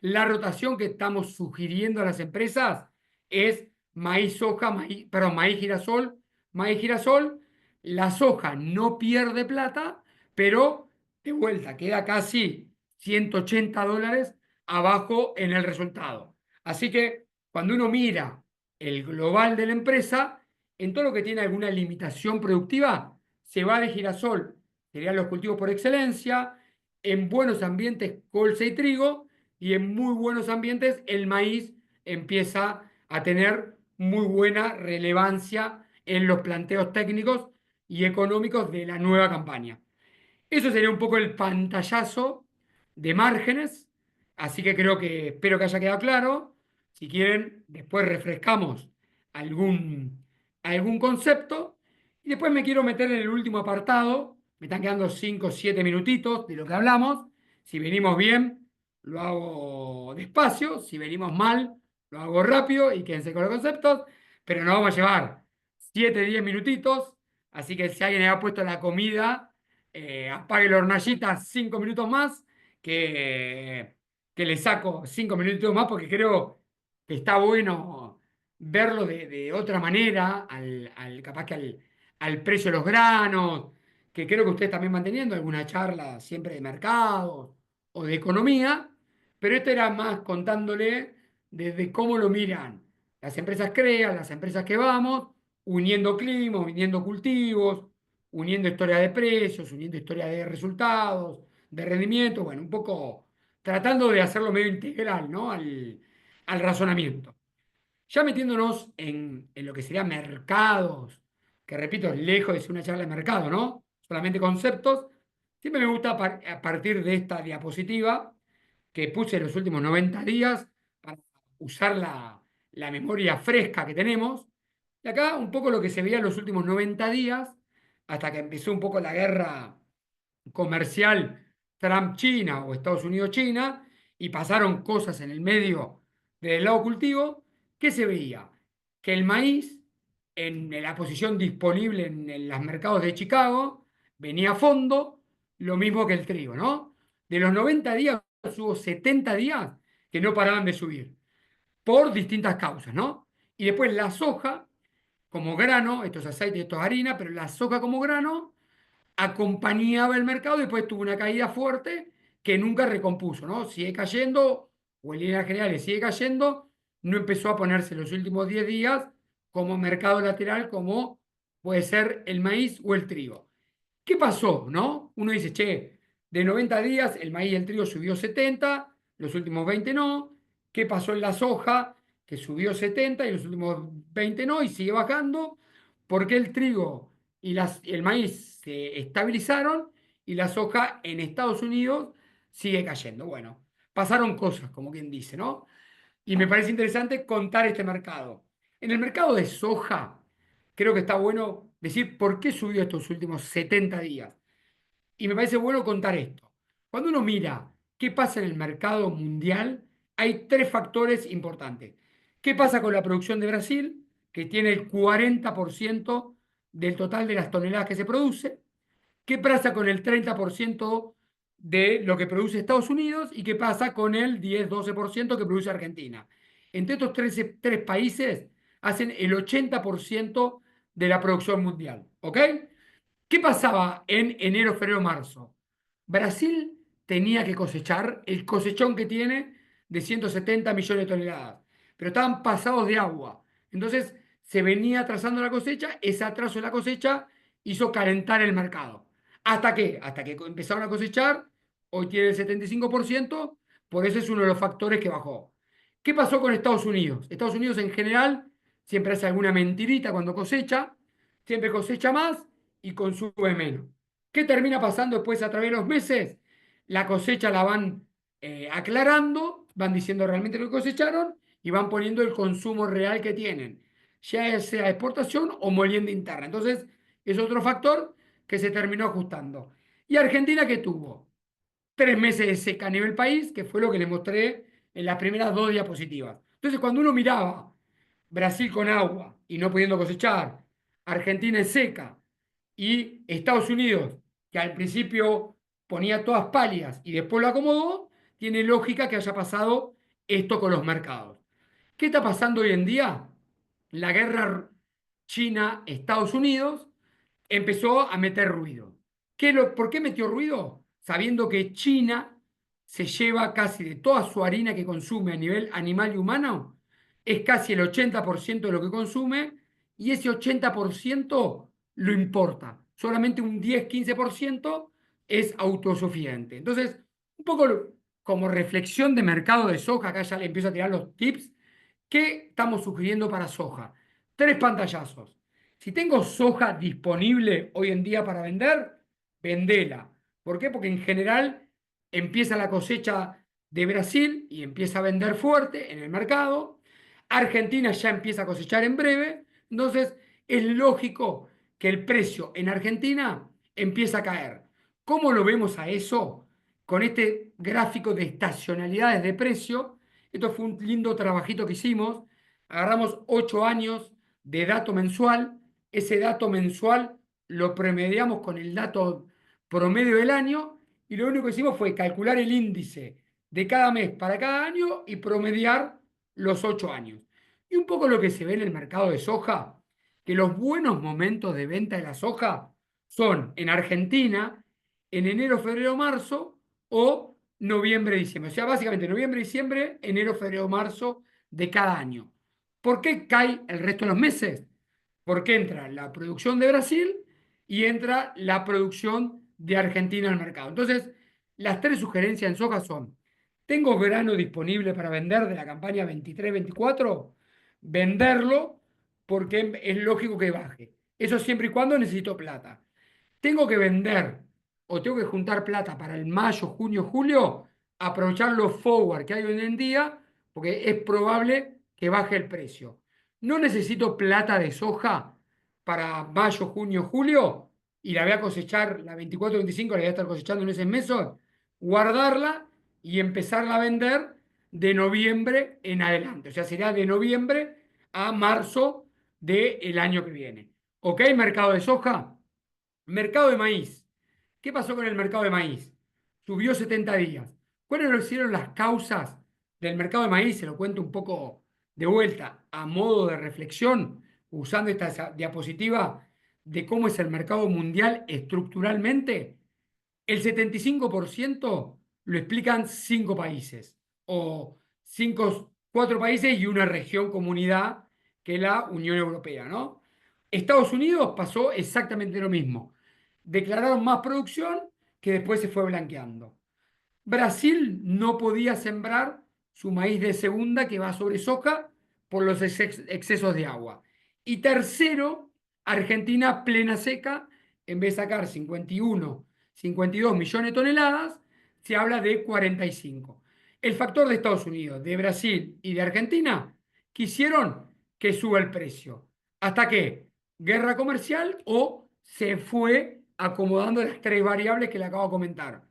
la rotación que estamos sugiriendo a las empresas es maíz, soja, maíz, perdón, maíz, girasol. La soja no pierde plata, pero de vuelta queda casi $180 abajo en el resultado. Así que cuando uno mira el global de la empresa, en todo lo que tiene alguna limitación productiva, se va de girasol, serían los cultivos por excelencia, en buenos ambientes colza y trigo, y en muy buenos ambientes el maíz empieza a tener muy buena relevancia en los planteos técnicos y económicos de la nueva campaña. Eso sería un poco el pantallazo de márgenes, así que espero que haya quedado claro. Si quieren, después refrescamos algún concepto y después me quiero meter en el último apartado. Me están quedando 5 o 7 minutitos de lo que hablamos. Si venimos bien, lo hago despacio. Si venimos mal, lo hago rápido y quédense con los conceptos. Pero nos vamos a llevar 7, 10 minutitos. Así que si alguien le ha puesto la comida, apague la hornallita 5 minutos más, que le saco 5 minutos más porque creo que está bueno verlo de otra manera, capaz que al precio de los granos, que creo que ustedes también van teniendo alguna charla siempre de mercados o de economía, pero esto era más contándole desde cómo lo miran las empresas crean, las empresas que vamos, uniendo clima, uniendo cultivos, uniendo historia de precios, uniendo historia de resultados, de rendimiento, bueno, un poco tratando de hacerlo medio integral, ¿no? Al razonamiento. Ya metiéndonos en lo que sería mercados, que repito, lejos de ser una charla de mercado, ¿no? Solamente conceptos. Siempre me gusta a partir de esta diapositiva que puse en los últimos 90 días para usar la memoria fresca que tenemos. Y acá un poco lo que se veía en los últimos 90 días, hasta que empezó un poco la guerra comercial Trump-China o Estados Unidos-China, y pasaron cosas en el medio del lado cultivo, ¿qué se veía? Que el maíz, en la posición disponible en los mercados de Chicago, venía a fondo, lo mismo que el trigo, ¿no? De los 90 días hubo 70 días que no paraban de subir, por distintas causas, ¿no? Y después la soja como grano, esto es aceite, esto es harina, pero la soja como grano acompañaba el mercado y después tuvo una caída fuerte que nunca recompuso, ¿no? Sigue cayendo, o en líneas generales sigue cayendo, no empezó a ponerse en los últimos 10 días como mercado lateral, como puede ser el maíz o el trigo. ¿Qué pasó, no? Uno dice, che, de 90 días el maíz y el trigo subió 70, los últimos 20 no. ¿Qué pasó en la soja? Que subió 70 y los últimos 20 no, y sigue bajando. ¿Por qué el trigo y el maíz se estabilizaron y la soja en Estados Unidos sigue cayendo? Bueno, pasaron cosas, como quien dice, ¿no? Y me parece interesante contar este mercado. En el mercado de soja, creo que está bueno decir por qué subió estos últimos 70 días. Y me parece bueno contar esto. Cuando uno mira qué pasa en el mercado mundial, hay tres factores importantes. ¿Qué pasa con la producción de Brasil, que tiene el 40% del total de las toneladas que se produce? ¿Qué pasa con el 30% de lo que produce Estados Unidos? ¿Y qué pasa con el 10-12% que produce Argentina? Entre estos tres países hacen el 80% de la producción mundial. ¿Ok? ¿Qué pasaba en enero, febrero, marzo? Brasil tenía que cosechar el cosechón que tiene de 170 millones de toneladas, pero estaban pasados de agua. Entonces se venía atrasando la cosecha, ese atraso en la cosecha hizo calentar el mercado. ¿Hasta qué? Hasta que empezaron a cosechar, hoy tiene el 75%, por eso es uno de los factores que bajó. ¿Qué pasó con Estados Unidos? Estados Unidos en general siempre hace alguna mentirita cuando cosecha, siempre cosecha más y consume menos. ¿Qué termina pasando después a través de los meses? La cosecha la van aclarando, van diciendo realmente lo que cosecharon y van poniendo el consumo real que tienen, ya sea exportación o molienda interna. Entonces, es otro factor que se terminó ajustando. ¿Y Argentina qué tuvo? 3 meses de seca a nivel país, que fue lo que les mostré en las primeras dos diapositivas. Entonces, cuando uno miraba Brasil con agua y no pudiendo cosechar, Argentina en seca y Estados Unidos, que al principio ponía todas pálidas y después lo acomodó, tiene lógica que haya pasado esto con los mercados. ¿Qué está pasando hoy en día? La guerra China-Estados Unidos empezó a meter ruido. ¿Por qué metió ruido? Sabiendo que China se lleva casi de toda su harina que consume a nivel animal y humano, es casi el 80% de lo que consume, y ese 80% lo importa. Solamente un 10-15% es autosuficiente. Entonces, un poco como reflexión de mercado de soja, acá ya le empiezo a tirar los tips, ¿qué estamos sugiriendo para soja? 3 pantallazos. Si tengo soja disponible hoy en día para vender, vendela. ¿Por qué? Porque en general empieza la cosecha de Brasil y empieza a vender fuerte en el mercado. Argentina ya empieza a cosechar en breve. Entonces es lógico que el precio en Argentina empieza a caer. ¿Cómo lo vemos a eso? Con este gráfico de estacionalidades de precio. Esto fue un lindo trabajito que hicimos. Agarramos 8 años de dato mensual. Ese dato mensual lo promediamos con el dato promedio del año y lo único que hicimos fue calcular el índice de cada mes para cada año y promediar los 8 años. Y un poco lo que se ve en el mercado de soja, que los buenos momentos de venta de la soja son en Argentina en enero, febrero, marzo o noviembre, diciembre. O sea, básicamente noviembre, diciembre, enero, febrero, marzo de cada año. ¿Por qué cae el resto de los meses? Porque entra la producción de Brasil y entra la producción de Argentina al mercado. Entonces, las tres sugerencias en soja son: tengo grano disponible para vender de la campaña 23-24, venderlo porque es lógico que baje. Eso siempre y cuando necesito plata. Tengo que vender o tengo que juntar plata para el mayo, junio, julio, aprovechar los forward que hay hoy en día, porque es probable que baje el precio. No necesito plata de soja para mayo, junio, julio, y la voy a cosechar, la 24-25 la voy a estar cosechando en ese mes, guardarla y empezarla a vender de noviembre en adelante. O sea, será de noviembre a marzo del año que viene. ¿Ok? Mercado de soja. Mercado de maíz. ¿Qué pasó con el mercado de maíz? Subió 70 días. ¿Cuáles fueron las causas del mercado de maíz? Se lo cuento un poco de vuelta, a modo de reflexión, usando esta diapositiva de cómo es el mercado mundial estructuralmente. El 75% lo explican 5 países, o cuatro países y una región comunidad que es la Unión Europea, ¿no? Estados Unidos pasó exactamente lo mismo. Declararon más producción que después se fue blanqueando. Brasil no podía sembrar su maíz de segunda que va sobre soja por los excesos de agua. Y tercero, Argentina plena seca, en vez de sacar 51, 52 millones de toneladas, se habla de 45. El factor de Estados Unidos, de Brasil y de Argentina quisieron que suba el precio. ¿Hasta qué? Guerra comercial o se fue acomodando las tres variables que le acabo de comentar.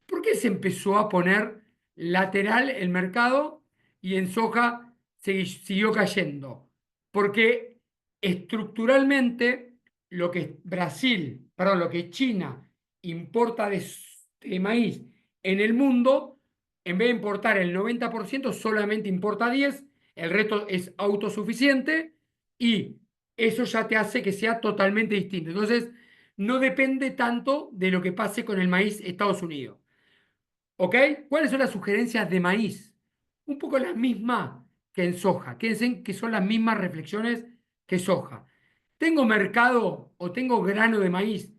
¿Por qué se empezó a poner lateral el mercado y en soja siguió cayendo? Porque estructuralmente lo que Brasil, perdón, lo que China importa de maíz en el mundo, en vez de importar el 90%, solamente importa 10%, el resto es autosuficiente y eso ya te hace que sea totalmente distinto. Entonces, no depende tanto de lo que pase con el maíz Estados Unidos. ¿Ok? ¿Cuáles son las sugerencias de maíz? Un poco las mismas que en soja. Quédense que son las mismas reflexiones que soja. ¿Tengo mercado o tengo grano de maíz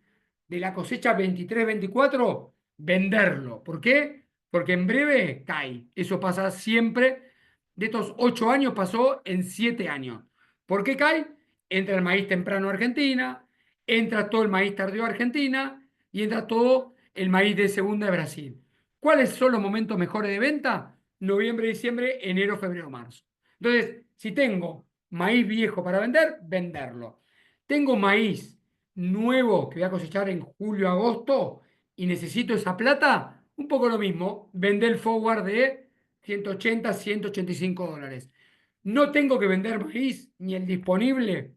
de la cosecha 23-24? Venderlo. ¿Por qué? Porque en breve cae. Eso pasa siempre. De estos 8 años pasó en 7 años. ¿Por qué cae? Entra el maíz temprano a Argentina, entra todo el maíz tardío a Argentina y entra todo el maíz de segunda de Brasil. ¿Cuáles son los momentos mejores de venta? Noviembre, diciembre, enero, febrero, marzo. Entonces, si tengo maíz viejo para vender, venderlo. Tengo maíz nuevo que voy a cosechar en julio, agosto y necesito esa plata, un poco lo mismo, vender el forward de 180, 185 dólares. No tengo que vender maíz, ni el disponible,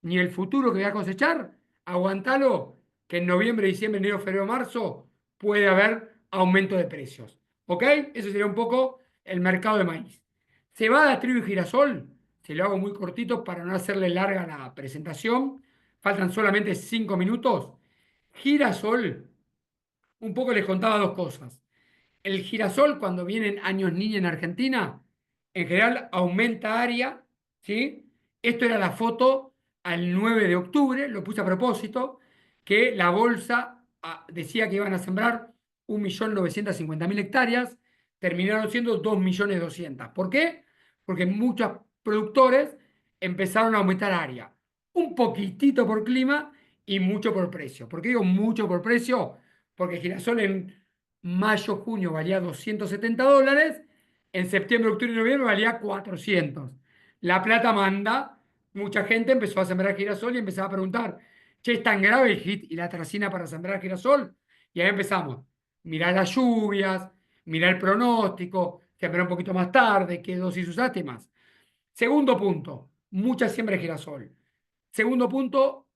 ni el futuro que voy a cosechar. Aguantalo, que en noviembre, diciembre, enero, febrero, marzo puede haber aumento de precios. ¿Ok? Eso sería un poco el mercado de maíz. Cebada, trigo y girasol. Se lo hago muy cortito para no hacerle larga la presentación. Faltan solamente 5 minutos. Girasol, un poco les contaba dos cosas. El girasol, cuando vienen años niños en Argentina, en general aumenta área, ¿sí? Esto era la foto al 9 de octubre, lo puse a propósito, que la bolsa decía que iban a sembrar 1.950.000 hectáreas, terminaron siendo 2.200.000. ¿Por qué? Porque muchos productores empezaron a aumentar área, un poquitito por clima y mucho por precio. ¿Por qué digo mucho por precio? Porque girasol en mayo, junio valía 270 dólares, en septiembre, octubre y noviembre valía 400. La plata manda, mucha gente empezó a sembrar girasol y empezaba a preguntar, che, ¿es tan grave el hit y la tracina para sembrar girasol? Y ahí empezamos, mirar las lluvias, mirar el pronóstico, sembrar un poquito más tarde, qué dosis usaste más. Segundo punto, mucha siembra de girasol. Segundo punto,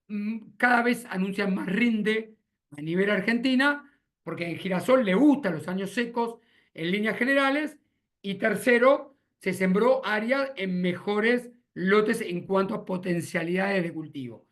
cada vez anuncian más rinde a nivel Argentina, porque en girasol le gustan los años secos en líneas generales. Y tercero, se sembró área en mejores lotes en cuanto a potencialidades de cultivo.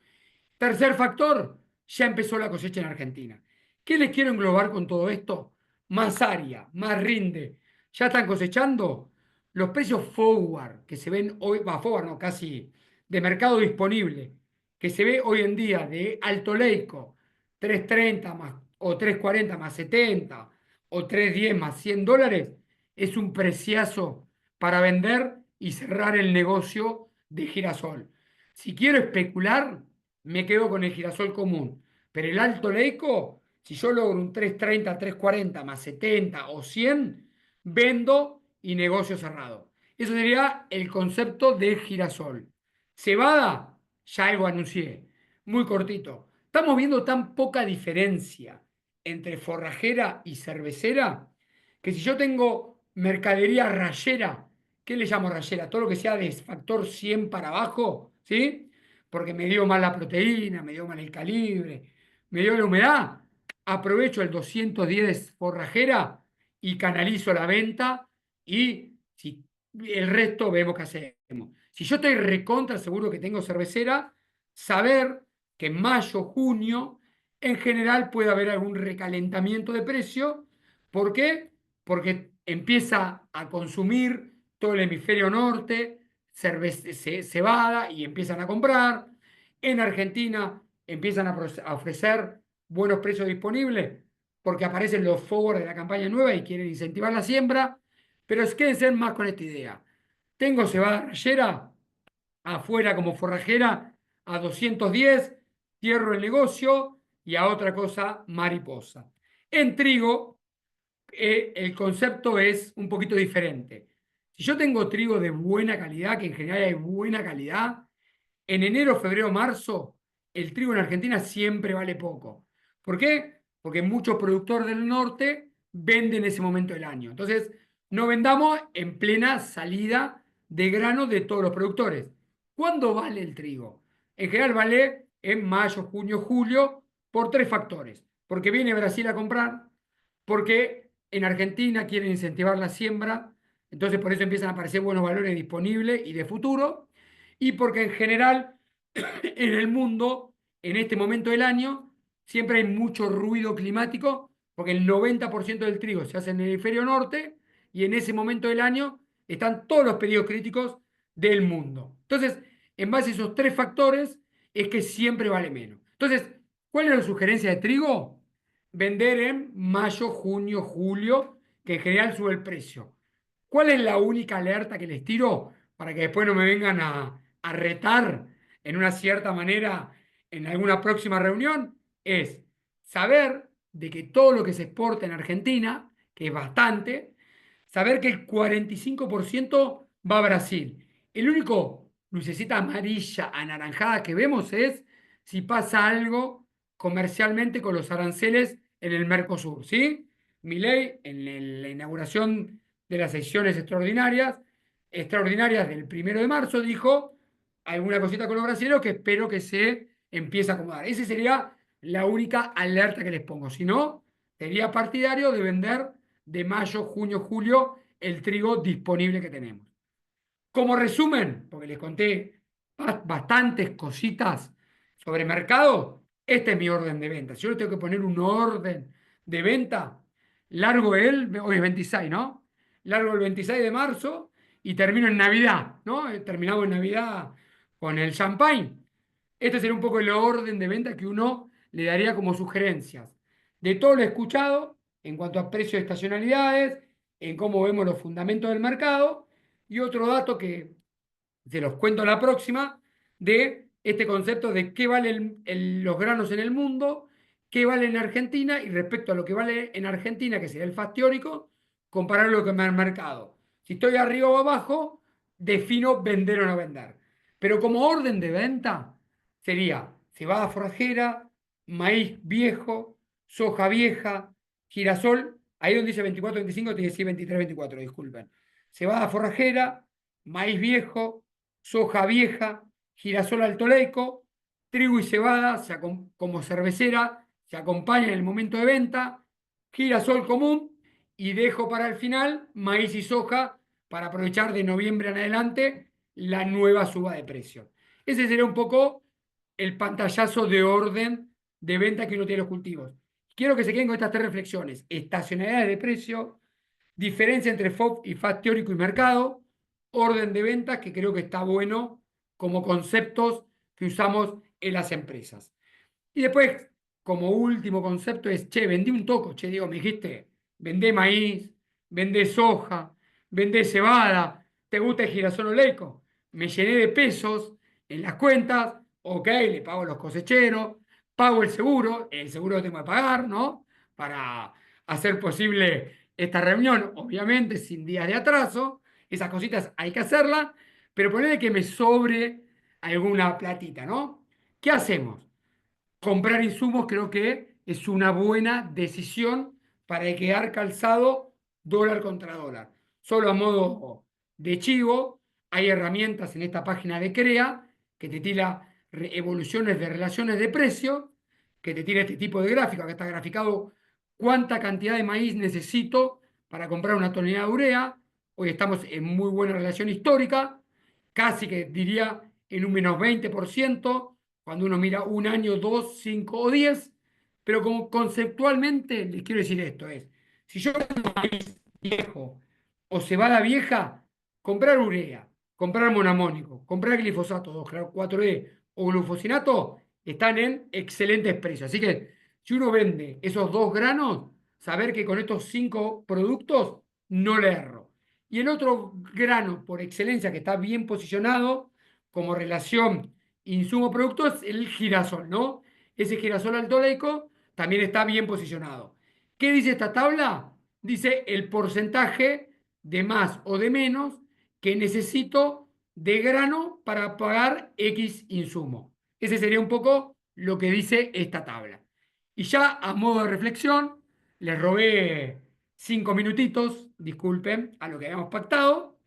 Tercer factor, ya empezó la cosecha en Argentina. ¿Qué les quiero englobar con todo esto? Más área, más rinde. ¿Ya están cosechando? Los precios forward que se ven hoy, forward no, casi de mercado disponible, que se ve hoy en día de Alto Leico, 3.30 más, o 3.40 más 70, o 3.10 más $100, es un preciazo para vender y cerrar el negocio de girasol. Si quiero especular, me quedo con el girasol común. Pero el Alto Leico, si yo logro un 3.30, 3.40 más 70 o 100, vendo y negocio cerrado. Eso sería el concepto de girasol. Cebada, ya algo anuncié, muy cortito. Estamos viendo tan poca diferencia entre forrajera y cervecera que si yo tengo mercadería rayera, ¿qué le llamo rayera? Todo lo que sea de factor 100 para abajo, ¿sí? Porque me dio mal la proteína, me dio mal el calibre, me dio la humedad. Aprovecho el 210 forrajera y canalizo la venta y si el resto vemos qué hacemos. Si yo estoy recontra seguro que tengo cervecera, saber que en mayo, junio, en general puede haber algún recalentamiento de precio. ¿Por qué? Porque empieza a consumir todo el hemisferio norte cebada y empiezan a comprar. En Argentina empiezan a ofrecer buenos precios disponibles porque aparecen los forward de la campaña nueva y quieren incentivar la siembra. Pero quédense más con esta idea. Tengo cebada rayera afuera como forrajera a 210, cierro el negocio y a otra cosa mariposa. En trigo, el concepto es un poquito diferente. Si yo tengo trigo de buena calidad, que en general hay buena calidad, en enero, febrero, marzo, el trigo en Argentina siempre vale poco. ¿Por qué? Porque muchos productores del norte venden en ese momento del año. Entonces, no vendamos en plena salida de grano de todos los productores. ¿Cuándo vale el trigo? En general vale en mayo, junio, julio, por tres factores. Porque viene Brasil a comprar, porque en Argentina quieren incentivar la siembra, entonces por eso empiezan a aparecer buenos valores disponibles y de futuro, y porque en general en el mundo, en este momento del año, siempre hay mucho ruido climático, porque el 90% del trigo se hace en el hemisferio norte, y en ese momento del año están todos los periodos críticos del mundo. Entonces, en base a esos tres factores, es que siempre vale menos. Entonces, ¿cuál es la sugerencia de trigo? Vender en mayo, junio, julio, que en general sube el precio. ¿Cuál es la única alerta que les tiro para que después no me vengan a retar en una cierta manera en alguna próxima reunión? Es saber de que todo lo que se exporta en Argentina, que es bastante, saber que el 45% va a Brasil. El único lucecita amarilla, anaranjada que vemos es si pasa algo comercialmente con los aranceles en el Mercosur, ¿sí? Milei, en la inauguración de las sesiones extraordinarias del 1 de marzo, dijo alguna cosita con los brasileños que espero que se empiece a acomodar. Esa sería la única alerta que les pongo. Si no, sería partidario de vender de mayo, junio, julio el trigo disponible que tenemos. Como resumen, porque les conté bastantes cositas sobre mercado, este es mi orden de venta. Si yo le tengo que poner un orden de venta, largo hoy es 26, ¿no? Largo el 26 de marzo y termino en Navidad, ¿no? Terminamos en Navidad con el champagne. Este sería un poco el orden de venta que uno le daría como sugerencias. De todo lo escuchado en cuanto a precios de estacionalidades, en cómo vemos los fundamentos del mercado y otro dato que se los cuento la próxima, de este concepto de qué valen los granos en el mundo, qué vale en Argentina y respecto a lo que vale en Argentina, que sería el FAS teórico, compararlo con el mercado. Si estoy arriba o abajo, defino vender o no vender. Pero como orden de venta sería cebada forrajera, maíz viejo, soja vieja, girasol, ahí donde dice 24-25, tiene que decir 23-24, disculpen. Cebada forrajera, maíz viejo, soja vieja, girasol altoleico, trigo y cebada como cervecera, se acompañan en el momento de venta, girasol común y dejo para el final maíz y soja para aprovechar de noviembre en adelante la nueva suba de precios. Ese sería un poco el pantallazo de orden de venta que uno tiene los cultivos. Quiero que se queden con estas 3 reflexiones: estacionalidad de precio, diferencia entre FOB y FAT teórico y mercado, orden de ventas, que creo que está bueno como conceptos que usamos en las empresas. Y después, como último concepto es, che, vendí un toco, che, digo, me dijiste, vendé maíz, vendé soja, vendé cebada, ¿te gusta el girasol oleico? Me llené de pesos en las cuentas, ok, le pago a los cosecheros, pago el seguro que tengo que pagar, ¿no? Para hacer posible esta reunión, obviamente sin días de atraso, esas cositas hay que hacerlas, pero ponerle que me sobre alguna platita, ¿no? ¿Qué hacemos? Comprar insumos creo que es una buena decisión para quedar calzado dólar contra dólar. Solo a modo de chivo, hay herramientas en esta página de CREA que te tira evoluciones de relaciones de precio, que te tira este tipo de gráfico. Acá está graficado cuánta cantidad de maíz necesito para comprar una tonelada de urea. Hoy estamos en muy buena relación histórica, casi que diría en un -20%, cuando uno mira un año, 2, 5 o 10, pero como conceptualmente les quiero decir esto, es, si yo tengo maíz viejo o cebada vieja, comprar urea, comprar monamónico, comprar glifosato 2,4-D o glufosinato, están en excelentes precios. Así que si uno vende esos 2 granos, saber que con estos 5 productos no le erro. Y el otro grano por excelencia que está bien posicionado como relación insumo-producto es el girasol, ¿no? Ese girasol altoleico también está bien posicionado. ¿Qué dice esta tabla? Dice el porcentaje de más o de menos que necesito de grano para pagar X insumo. Ese sería un poco lo que dice esta tabla. Y ya a modo de reflexión, les robé 5 minutitos, disculpen, a lo que habíamos pactado.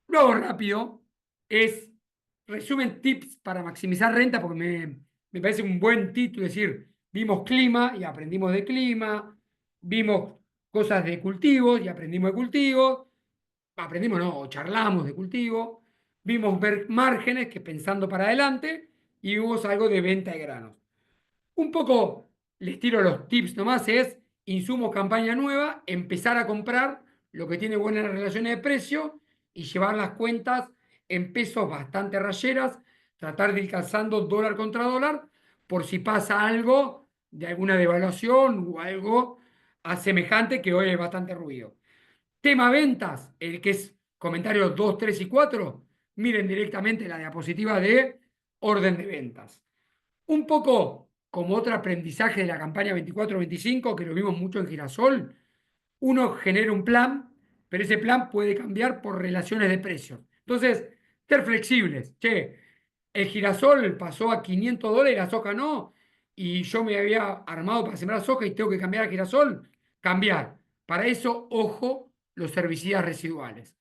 Lo hago rápido, es resumen tips para maximizar renta, porque me parece un buen título, es decir, vimos clima y aprendimos de clima, vimos cosas de cultivos y aprendimos de cultivos, aprendimos, no, o charlamos de cultivo, vimos ver márgenes, que pensando para adelante, y vimos algo de venta de granos. Un poco les tiro los tips nomás, es insumo campaña nueva, empezar a comprar lo que tiene buenas relaciones de precio y llevar las cuentas en pesos bastante rayeras, tratar de ir calzando dólar contra dólar por si pasa algo de alguna devaluación o algo semejante, que hoy es bastante ruido. Tema ventas, el que es comentarios 2, 3 y 4, miren directamente la diapositiva de orden de ventas. Un poco como otro aprendizaje de la campaña 24-25, que lo vimos mucho en Girasol, uno genera un plan, pero ese plan puede cambiar por relaciones de precios. Entonces, ser flexibles. Che, el girasol pasó a $500, la soja no, y yo me había armado para sembrar soja y tengo que cambiar a girasol. Cambiar. Para eso, ojo, los herbicidas residuales.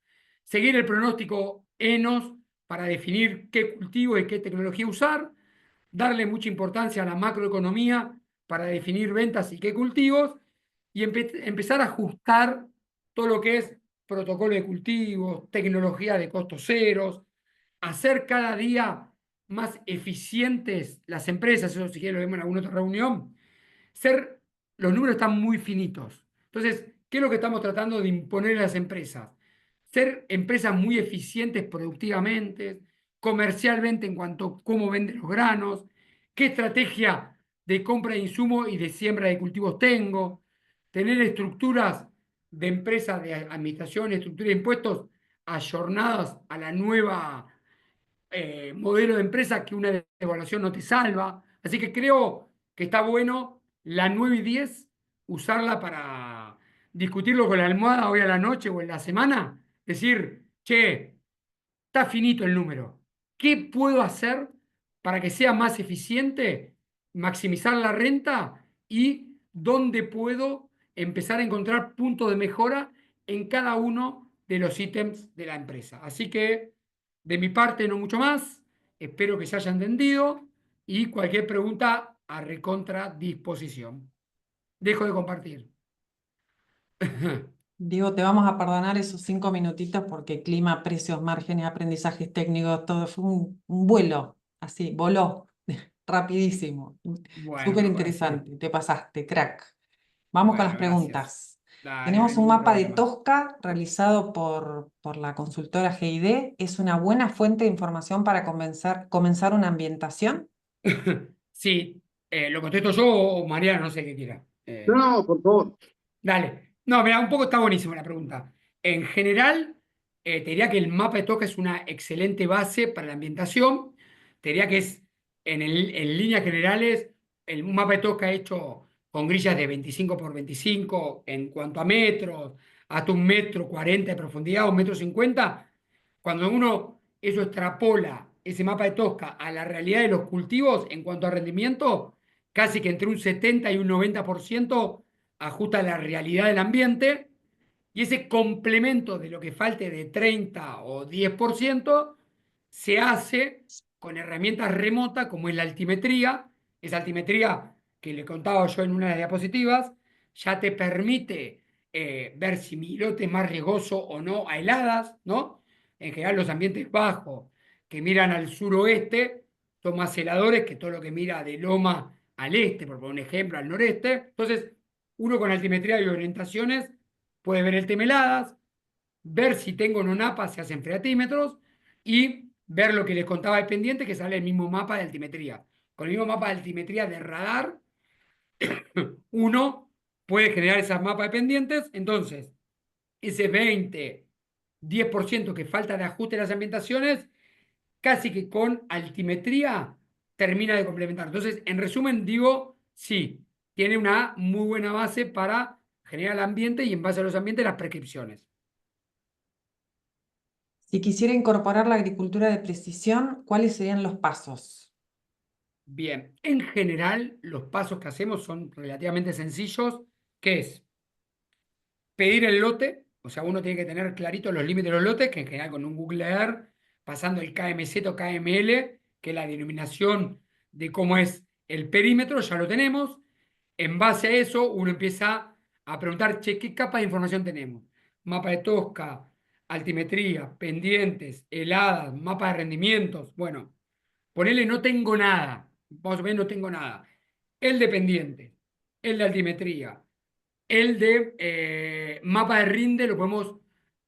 Seguir el pronóstico ENOS para definir qué cultivo y qué tecnología usar. Darle mucha importancia a la macroeconomía para definir ventas y qué cultivos, y empezar a ajustar todo lo que es protocolo de cultivo, tecnología de costos ceros, hacer cada día más eficientes las empresas. Eso si quieren lo vemos en alguna otra reunión. Los números están muy finitos. Entonces, ¿qué es lo que estamos tratando de imponer a las empresas? Ser empresas muy eficientes productivamente, comercialmente en cuanto a cómo venden los granos, qué estrategia de compra de insumos y de siembra de cultivos tengo, tener estructuras de empresas de administración, estructuras de impuestos ayornadas a la nueva modelo de empresa, que una devaluación no te salva. Así que creo que está bueno la 9 y 10 usarla para discutirlo con la almohada hoy a la noche o en la semana. Decir, che, está finito el número. ¿Qué puedo hacer para que sea más eficiente, maximizar la renta y dónde puedo empezar a encontrar puntos de mejora en cada uno de los ítems de la empresa? Así que de mi parte no mucho más. Espero que se haya entendido y cualquier pregunta a recontra disposición. Dejo de compartir. Diego, te vamos a perdonar esos 5 minutitos porque clima, precios, márgenes, aprendizajes técnicos, todo fue un vuelo, así, voló rapidísimo. Bueno, Súper mejor así. interesante. Te pasaste, crack. Vamos con las Bueno, gracias. preguntas. Dale, no hay Tenemos un ningún mapa de problema. Tosca realizado por la consultora GID. ¿Es una buena fuente de información para comenzar una ambientación? Sí, lo contesto yo o Mariano, no sé qué quiera. No, por favor. Dale. No, mira, un poco está buenísima la pregunta. En general, te diría que el mapa de Tosca es una excelente base para la ambientación. Te diría que es, en líneas generales, el mapa de Tosca hecho con grillas de 25 por 25 en cuanto a metros, hasta 1,40 m de profundidad, 1,50 m. Cuando uno eso extrapola ese mapa de Tosca a la realidad de los cultivos en cuanto a rendimiento, casi que entre un 70 y un 90% ajusta a la realidad del ambiente, y ese complemento de lo que falte de 30 o 10% se hace con herramientas remotas como es la altimetría. Esa altimetría que le contaba yo en una de las diapositivas ya te permite ver si mi lote es más riesgoso o no a heladas, ¿no? En general los ambientes bajos que miran al suroeste son más heladores que todo lo que mira de loma al este, por poner un ejemplo, al noreste. Entonces, uno con altimetría y orientaciones puede ver el tema heladas, ver si tengo nonapa, se hacen freatímetros, y ver lo que les contaba de pendiente, que sale el mismo mapa de altimetría. Con el mismo mapa de altimetría de radar, uno puede generar esas mapas de pendientes. Entonces, ese 10% que falta de ajuste en las ambientaciones, casi que con altimetría termina de complementar. Entonces, en resumen, digo, sí, tiene una muy buena base para generar el ambiente y en base a los ambientes las prescripciones. Si quisiera incorporar la agricultura de precisión, ¿cuáles serían los pasos? Bien, en general los pasos que hacemos son relativamente sencillos, que es pedir el lote. O sea, uno tiene que tener clarito los límites de los lotes, que en general con un Google Earth, pasando el KMZ o KML, que es la denominación de cómo es el perímetro, ya lo tenemos. En base a eso, uno empieza a preguntar, che, ¿qué capa de información tenemos? Mapa de Tosca, altimetría, pendientes, heladas, mapa de rendimientos. Bueno, ponele no tengo nada. Vamos a ver, no tengo nada. El de pendiente, el de altimetría, el de mapa de rinde lo podemos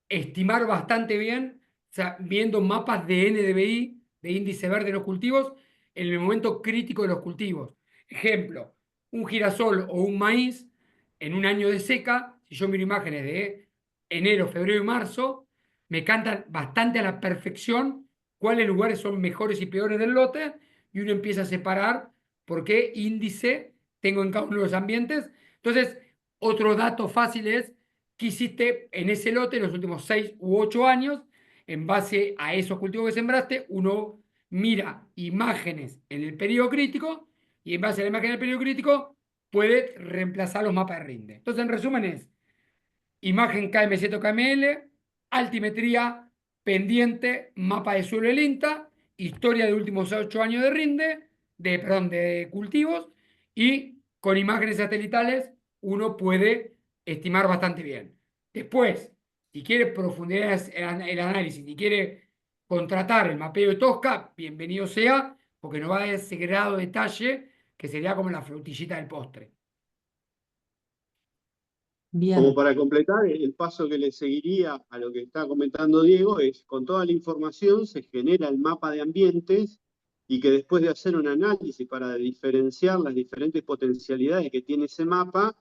estimar bastante bien, o sea, viendo mapas de NDVI, de índice verde de los cultivos, en el momento crítico de los cultivos. Ejemplo, un girasol o un maíz en un año de seca, si yo miro imágenes de enero, febrero y marzo, me cantan bastante a la perfección cuáles lugares son mejores y peores del lote, y uno empieza a separar por qué índice tengo en cada uno de los ambientes. Entonces, otro dato fácil es qué hiciste en ese lote en los últimos 6 u 8 años. En base a esos cultivos que sembraste, uno mira imágenes en el periodo crítico, y en base a la imagen del periodo crítico puede reemplazar los mapas de rinde. Entonces, en resumen es imagen KMZ o KML, altimetría, pendiente, mapa de suelo del INTA, historia de últimos 8 años de rinde, perdón, de cultivos, y con imágenes satelitales uno puede estimar bastante bien. Después, si quiere profundizar el análisis, si quiere contratar el mapeo de Tosca, bienvenido sea, porque nos va a dar ese grado de detalle que sería como la frutillita del postre. Como Bien, para completar, el paso que le seguiría a lo que está comentando Diego es, con toda la información se genera el mapa de ambientes y que después de hacer un análisis para diferenciar las diferentes potencialidades que tiene ese mapa,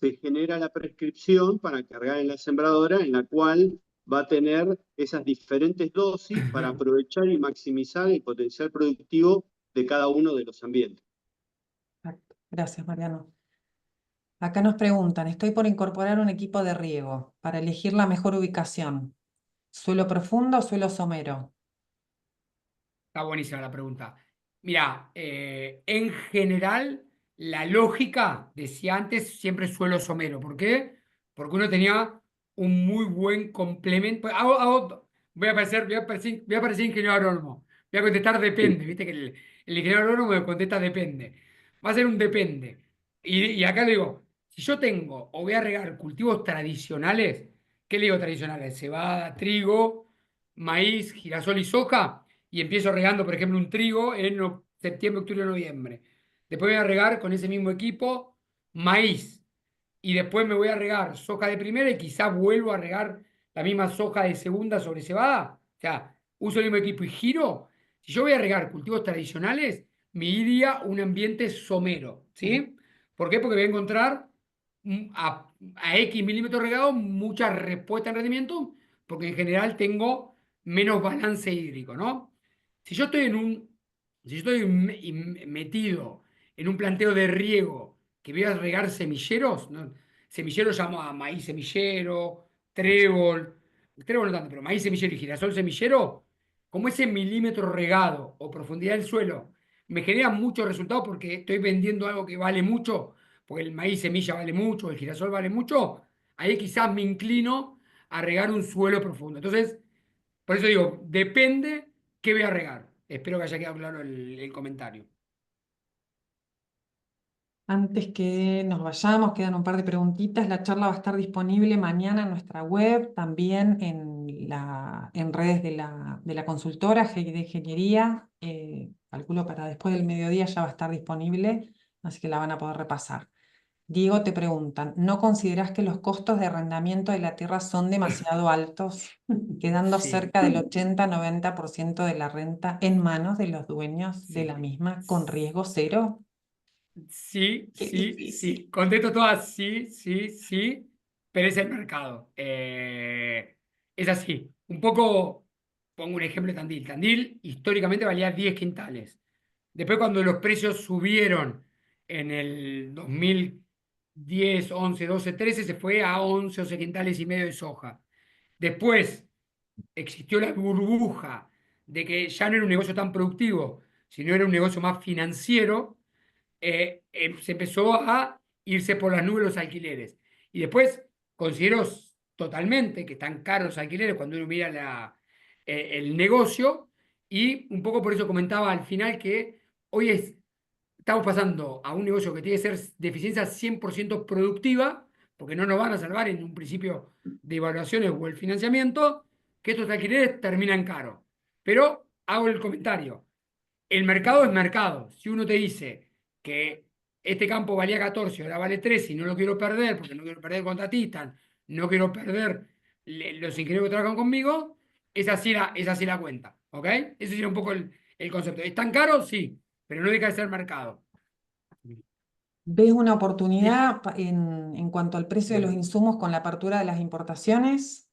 se genera la prescripción para cargar en la sembradora, en la cual va a tener esas diferentes dosis para aprovechar y maximizar el potencial productivo de cada uno de los ambientes. perfecto. Gracias, Mariano. Acá nos preguntan, estoy por incorporar un equipo de riego para elegir la mejor ubicación. ¿Suelo profundo o suelo somero? Está buenísima la pregunta. Mira, en general, la lógica, decía antes, siempre suelo somero. ¿Por qué? Porque uno tenía un muy buen complemento. Voy a parecer ingeniero agrónomo. Voy a contestar depende. Viste que el ingeniero agrónomo me contesta depende. Va a ser un depende. Y acá le digo, si yo tengo o voy a regar cultivos tradicionales, ¿qué le digo tradicionales? Cebada, trigo, maíz, girasol y soja, y empiezo regando, por ejemplo, un trigo en septiembre, octubre, noviembre. Después voy a regar con ese mismo equipo maíz. Y después me voy a regar soja de primera y quizás vuelvo a regar la misma soja de segunda sobre cebada. O sea, uso el mismo equipo y giro. Si yo voy a regar cultivos tradicionales, me iría un ambiente somero, ¿sí? ¿Por qué? Porque voy a encontrar a X milímetros regados mucha respuesta en rendimiento, porque en general tengo menos balance hídrico, ¿no? Si yo estoy si yo estoy metido en un planteo de riego que voy a regar semilleros, ¿no? Semilleros llamo a maíz semillero, trébol no tanto, pero maíz semillero y girasol semillero, como ese milímetro regado o profundidad del suelo me genera mucho resultado porque estoy vendiendo algo que vale mucho, porque el maíz semilla vale mucho, el girasol vale mucho, ahí quizás me inclino a regar un suelo profundo. Entonces, por eso digo, depende qué voy a regar. Espero que haya quedado claro el comentario. Antes que nos vayamos, quedan un par de preguntitas. La charla va a estar disponible mañana en nuestra web, también en redes de la consultora GID Ingeniería. Calculo para después del mediodía ya va a estar disponible, así que la van a poder repasar. Diego, te preguntan, ¿no considerás que los costos de arrendamiento de la tierra son demasiado altos, quedando Sí, cerca del 80-90% de la renta en manos de los dueños de sí. la misma con riesgo cero? Sí, Qué sí, difícil. sí. Contesto todas sí, sí, sí, pero es el mercado. Es así. Un poco, pongo un ejemplo de Tandil. Tandil históricamente valía 10 quintales. Después cuando los precios subieron en el 2010, 11, 12, 13, se fue a 11 o 12 quintales y medio de soja. Después existió la burbuja de que ya no era un negocio tan productivo, sino era un negocio más financiero. Se empezó a irse por las nubes los alquileres. Y después considero totalmente que están caros los alquileres cuando uno mira el negocio. Y un poco por eso comentaba al final que hoy estamos pasando a un negocio que tiene que ser de eficiencia 100% productiva, porque no nos van a salvar en un principio de evaluaciones o el financiamiento, que estos alquileres terminan caros. Pero hago el comentario. El mercado es mercado. Si uno te dice que este campo valía 14 ahora vale 13 y no lo quiero perder porque no quiero perder el contratista, no quiero perder los ingenieros que trabajan conmigo, es así la cuenta. ¿Ok? Ese sería un poco el concepto. ¿Es tan caro? Sí, pero no deja de ser mercado. ¿Ves una Y, oportunidad en cuanto al precio de los bueno, insumos con la apertura de las importaciones?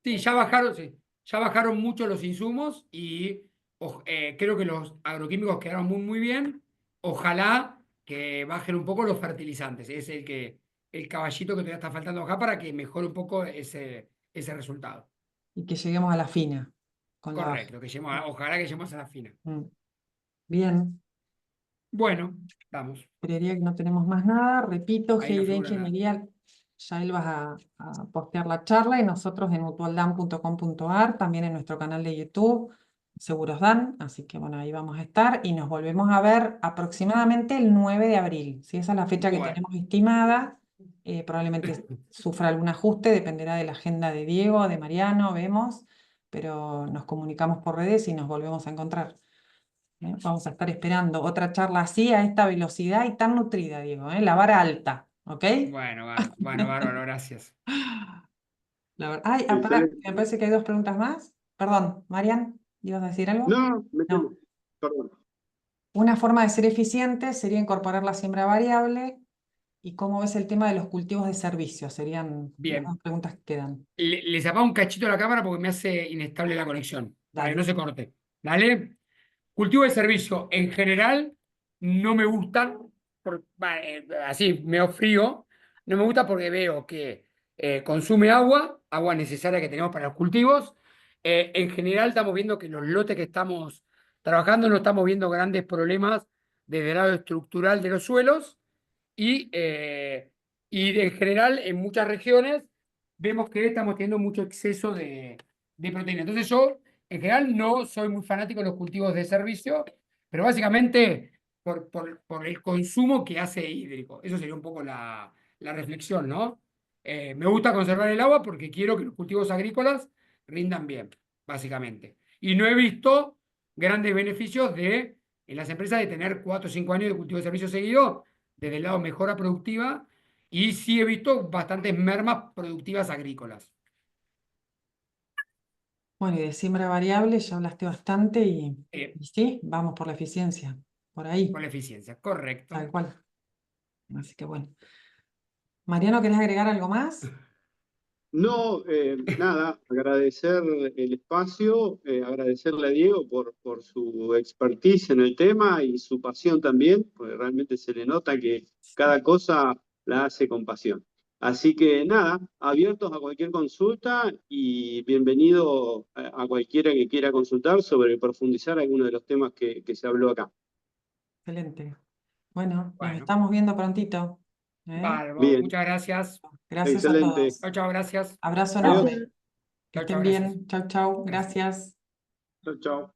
sí, ya bajaron mucho los insumos y creo que los agroquímicos quedaron muy, muy bien. Ojalá que bajen un poco los fertilizantes. Es el caballito que todavía está faltando acá para que mejore un poco ese resultado. Y que lleguemos a la fina con la baja. Correcto, ojalá que lleguemos a la fina. Mm. Bien, Bueno, vamos. creería que no tenemos más nada. Repito, Ahí no GID figura nada. Ingeniería, ya él vas a postear la charla y nosotros en mutualdam.com.ar, también en nuestro canal de YouTube, Seguros Dan, así que bueno, ahí vamos a estar y nos volvemos a ver aproximadamente el 9 de abril. Si esa es la fecha que Bueno, tenemos estimada, probablemente sufra algún ajuste, dependerá de la agenda de Diego, de Mariano, vemos, pero nos comunicamos por redes y nos volvemos a encontrar. Vamos a estar esperando otra charla así, a esta velocidad y tan nutrida, Diego, la vara alta, ¿ok? bueno, bárbaro, gracias. Ay, pará, Excelente. me parece que hay dos preguntas más. Perdón, Marian, ¿ibas a decir algo? No, No. perdón. Una forma de ser eficiente sería incorporar la siembra variable. ¿Y cómo ves el tema de los cultivos de servicio? Serían las dos Bien. preguntas que quedan. Les apago un cachito a la cámara porque me hace inestable la conexión, para que no Dale. se corte. ¿Dale? Cultivo de servicio en general no me gustan, así medio frío, no me gusta porque veo que consume agua necesaria que tenemos para los cultivos. En general estamos viendo que los lotes que estamos trabajando no estamos viendo grandes problemas desde el lado estructural de los suelos y en general en muchas regiones vemos que estamos teniendo mucho exceso de proteína. Entonces yo en general no soy muy fanático de los cultivos de servicio, pero básicamente por el consumo que hace hídrico. Eso sería un poco la reflexión, ¿no? Me gusta conservar el agua porque quiero que los cultivos agrícolas rindan bien, básicamente. Y no he visto grandes beneficios de en las empresas de tener 4 o 5 años de cultivo de servicio seguido, desde el lado mejora productiva, y sí he visto bastantes mermas productivas agrícolas. Bueno, y de siembra variable ya hablaste bastante Eh, y sí, vamos por la eficiencia, por ahí, con la eficiencia, tal correcto. cual. Así que bueno. Mariano, ¿querés agregar algo más? No, nada, agradecer el espacio, agradecerle a Diego por su expertise en el tema y su pasión también, porque realmente se le nota que cada cosa la hace con pasión. Así que nada, abiertos a cualquier consulta y bienvenido a cualquiera que quiera consultar sobre profundizar alguno de los temas que se habló acá. Excelente. Bueno, nos Bueno, estamos viendo prontito. ¿Eh? bárbaro, Bien, muchas gracias. Gracias a excelente. todos. Chao, chao, gracias. Abrazo Adiós. enorme. Que Chao, chao, estén gracias. bien. Chau, chau. Gracias. Gracias. Chao, chao.